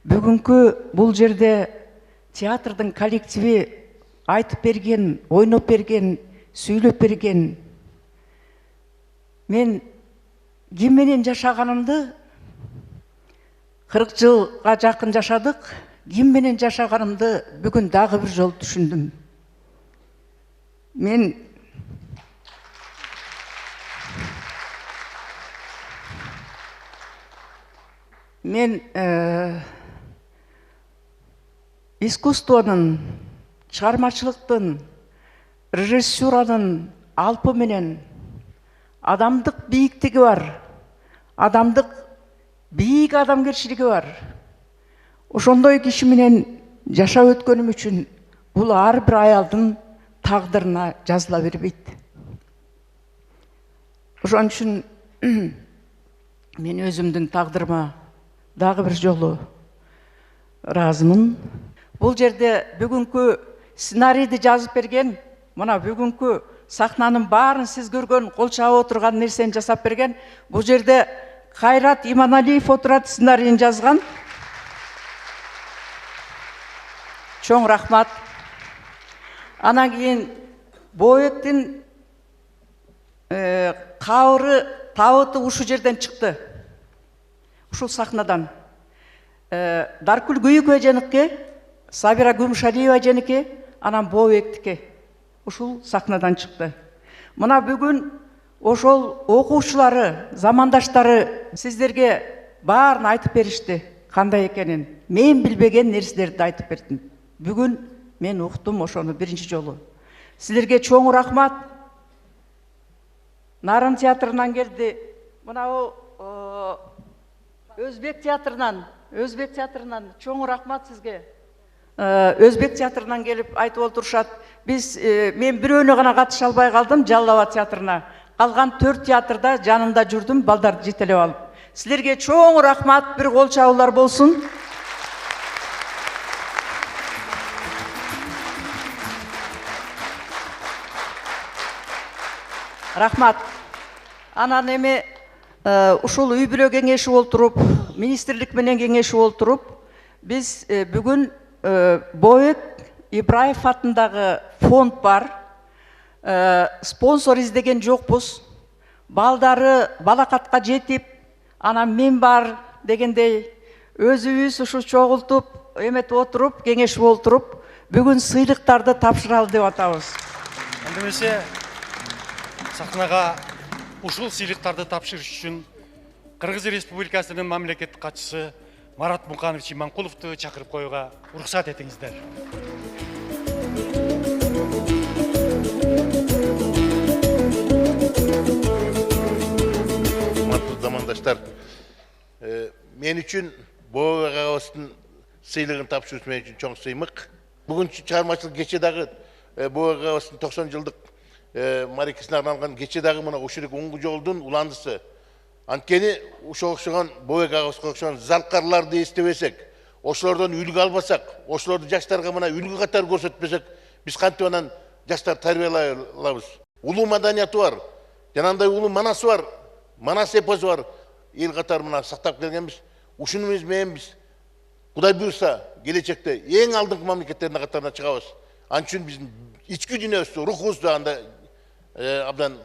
бүгүнкү бул жерде театрдын коллективи айтып берген, ойноп берген, сүйлөп берген. Мен ким менен жашаганымды 40 жылга жакын жашадык. Ким менен жашаганымды бүгүн дагы бир жолу түшүндүм. Мен искусствонун, чыгармачылыктын, режиссуранын алпы менен адамдык бийиктиги бар, адамдык бийик адамгерчилиги бар. Ошондой киши менен жашап өткөнүм үчүн бул ар бир аялдын тагдырына жазыла бербейт. Ошон үчүн мен өзүмдүн тагдырыма дагы бир жолу ыраазымын. Бул жерде бүгүнкү сценарийди жазып берген, мына бүгүнкү сахнанын баарын сиз көргөн, кол чабып отурган нерсени жасап берген. Бул жерде Кайрат Иманалиев отурат, сценарийин жазган. Чоң рахмат. Анан кийин Боектин кабыры, табыты ушу жерден чыкты. Ушул сахнадан. Даркүл Күйүк эженики, Сабира Күмүшалиева эженики, анан Боектики. Ушул сахнадан чыкты. Мына бүгүн ошол окуучулары, замандаштары сиздерге баарын айтып беришти, кандай экенин. Мен билбеген нерселерди айтып бердим. Бүгүн мен уктум ошону биринчи жолу. Силерге чоң рахмат. Нарын театрынан келди. Мына Өзбек театрынан чоң рахмат сизге. Өзбек театрынан келип айтып отурушат. Мен бирөөнө гана катыша албай калдым, Жалал театрына. Калган 4 театрда жанымда жүрдүм, балдарды жетелеп алып. Силерге чоң рахмат, бир кол чабуулар болсун. Рахмат. Анан эми ушул үй бүлө кеңеши олтуруп, министрлик менен кеңеши олтуруп, биз бүгүн Боек Ибраев атындагы фонд бар. Спонсор издеген жокпуз. Балдары балакатка жетип, анан мен бар дегендей өзүбүз ушу чогултуп, эметип отуруп, кеңешип олтуруп, бүгүн сыйлыктарды тапшыралы деп атабыз. Андемесе сахнага ушул сыйлыктарды тапшырыш үчүн Кыргыз Республикасынын мамлекеттик катчысы Марат Муканович Иманкуловду чакырып коюга уруксат этиңиздер. Урматтуу замандаштар, мен үчүн Боо агабыздын сыйлыгын тапшыруу мен үчүн чоң сыймык. Бүгүнкү чыгармачылык кече дагы Боо агабыздын 90 жылдык марекесине арналган кече дагы мына ушул оңгу жолдун уландысы. Анткени ошого окшогон Боо агабызга окшогон залкарларды эстебесек, ошолордон үлгү албасак, ошолорду жаштарга мына үлгү катары көрсөтпөсөк, биз кантип анан жаштар тарбиялай алабыз? Улуу маданияты бар, жанагындай улуу манасы бар, манас эпосу бар. Эл катары мына сактап келгенбиз. Ушунубуз менен биз Кудай буйрса, келечекте эң алдыңкы мамлекеттердин катарына чыгабыз. Ал үчүн биздин ички дүйнөбүздү, рухубузду анда абдан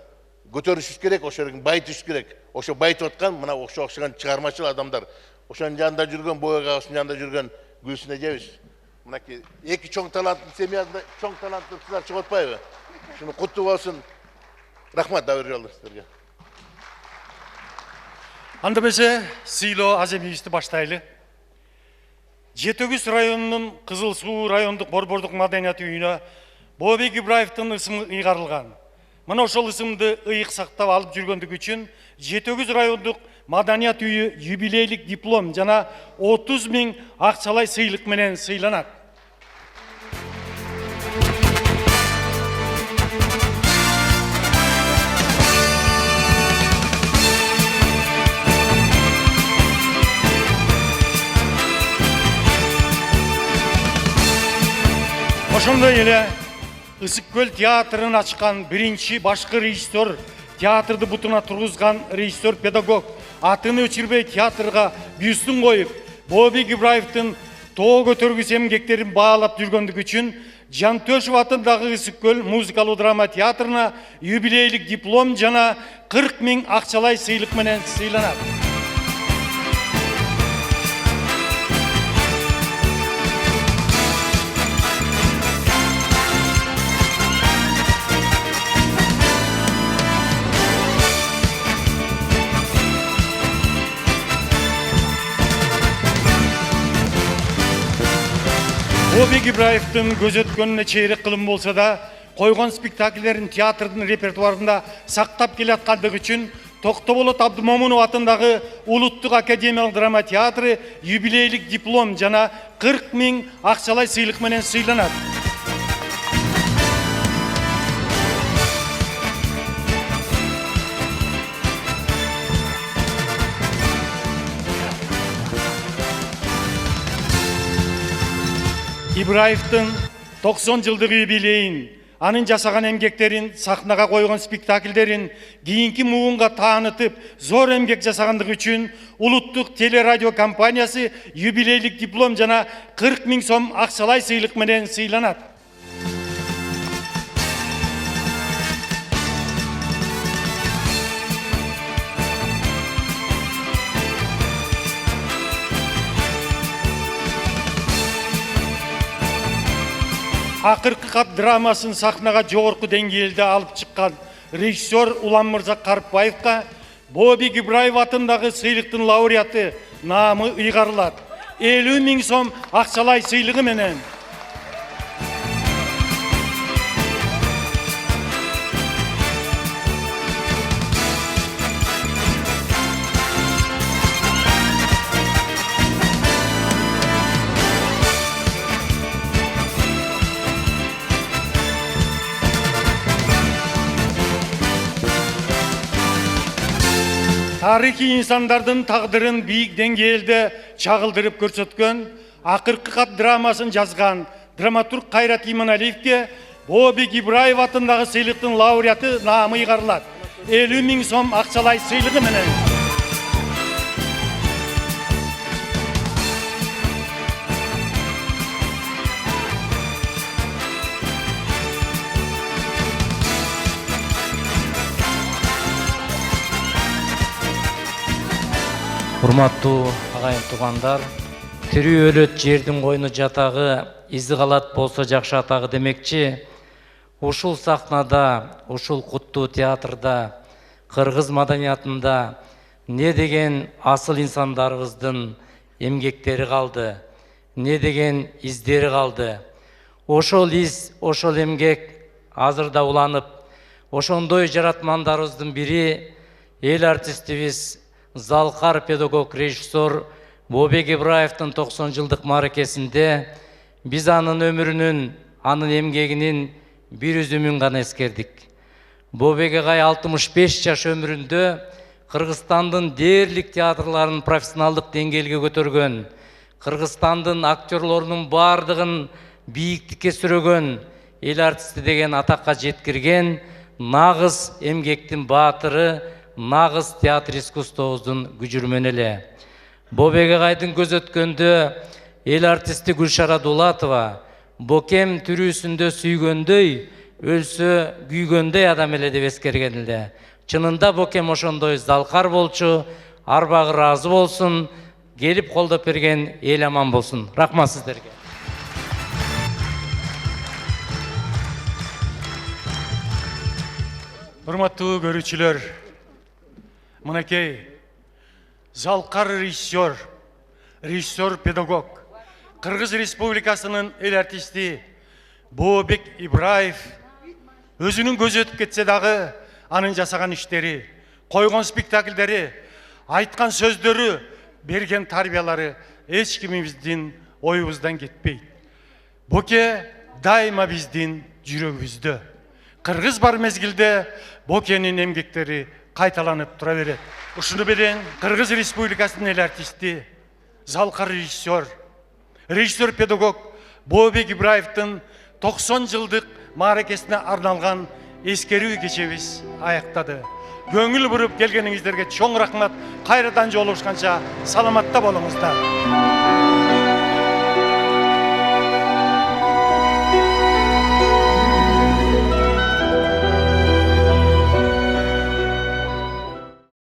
көтөрүшүбүз керек, ошону байытышыбыз керек. Ошо байытып аткан мына окшогон чыгармачыл адамдар. Ошонун жанында жүргөн, Боо агабыздын жанында жүргөн Гүлсүн эжебиз. Мынакей эки чоң таланттын семьясында чоң таланттуу кыздар чыгып атпайбы? Шуну куттуу болсун. Рахмат дабыр жолдо сиздерге. Анда эмесе сыйлоо аземибизди баштайлы. Жетөгүз районунун Кызыл Суу райондук борбордук маданият үйүнө Бообек Ибраевдин ысымы ыйгарылган. Мына ошол ысымды ыйык сактап алып жүргөндүгү үчүн Жетөгүз райондук маданият үйү юбилейлик диплом жана 30 000 акчалай сыйлык менен сыйланат. Ошондой эле Ысык көл театрын ачкан биринчи башкы режиссер, театрды бутуна тургузган режиссер педагог атын өчүрбөй театрга бюстун коюп, Бообек Ибраевдин тоо көтөргүс эмгектерин баалап жүргөндүгү үчүн Жантөшев атындагы Ысык көл музыкалуу драма театрына юбилейлик диплом жана 40 000 акчалай сыйлык менен сыйланат. Бообек Ибраевдин көз өткөнүнө чейрек кылым болсо да, койгон спектакльдерин театрдын репертуарында сактап келаткандыгы үчүн Токтоболот Абдымомунов атындагы Улуттук академиялык драма театры юбилейлик диплом жана 40 000 акчалай сыйлык менен сыйланат. Ибраевдин 90 жылдык юбилейин, анын жасаган эмгектерин, сахнага койгон спектакльдерин кийинки муунга таанытып, зор эмгек жасагандыгы үчүн Улуттук телерадио компаниясы юбилейлик диплом жана 40 000 сом акчалай сыйлык менен сыйланат. Акыркы кат драмасын сахнага жогорку деңгээлде алып чыккан режиссер Улан Мырза Карпбаевга Бообек Ибраев атындагы сыйлыктын лауреаты наамы ыйгарылат. 50 000 сом акчалай сыйлыгы менен. Тарихи инсандардын тагдырын бийик деңгээлде чагылдырып көрсөткөн, акыркы кат драмасын жазган драматург Кайрат Иманалиевге Бообек Ибраев атындагы сыйлыктын лауреаты наамы ыйгарылат. 50 000 сом акчалай сыйлыгы менен. Урматтуу агайын туугандар, тирүү өлөт жердин койну жатагы, изи калат болсо жакшы атагы демекчи, ушул сахнада, ушул куттуу театрда, кыргыз маданиятында не деген асыл инсандарыбыздын эмгектери калды, не деген издери калды. Ошол из, ошол эмгек азырда уланып, ошондой жаратмандарыбыздын бири эл артистибиз, залкар педагог режиссер Бообек Ибраевдин 90 жылдык мааракесинде биз анын өмүрүнүн, анын эмгегинин бир үзүмүн гана эскердик. Бообек агай 65 жаш өмүрүндө Кыргызстандын дээрлик театрларын профессионалдык деңгээлге көтөргөн, Кыргызстандын актерлорунун бардыгын бийиктикке сүрөгөн, эл артисти деген атакка жеткирген нагыз эмгектин баатыры, нагыз театр искусствобуздун күжүрмөн эле. Бообек агайдын көз өткөндө эл артисти Гүлшара Дулатова бокем түрүүсүндө сүйгөндөй, өлсө күйгөндөй адам эле деп эскерген эле. Чынында бокем ошондой залкар болчу, арбагы ыраазы болсун, келип колдоп берген эл аман болсун. Рахмат сиздерге. Урматтуу көрүүчүлөр, мынакей залкар режиссер педагог, Кыргыз Республикасынын эл артисти Бообек Ибраев өзүнүн көзү өтүп кетсе дагы анын жасаган иштери, койгон спектакльдери, айткан сөздөрү, берген тарбиялары эч кимибиздин оюбуздан кетпейт. Боке дайыма биздин жүрөгүбүздө. Кыргыз бар мезгилде Бокенин эмгектери кайталанып тура берет. Ушуну менен Кыргыз Республикасынын эл артисти, залкар режиссер педагог Бообек Ибраевдин 90 жылдык мааракесине арналган эскерүү кечебиз аяктады. Көңүл буруп келгениңиздерге чоң рахмат. Кайрадан жолугушканча саламатта болуңуздар.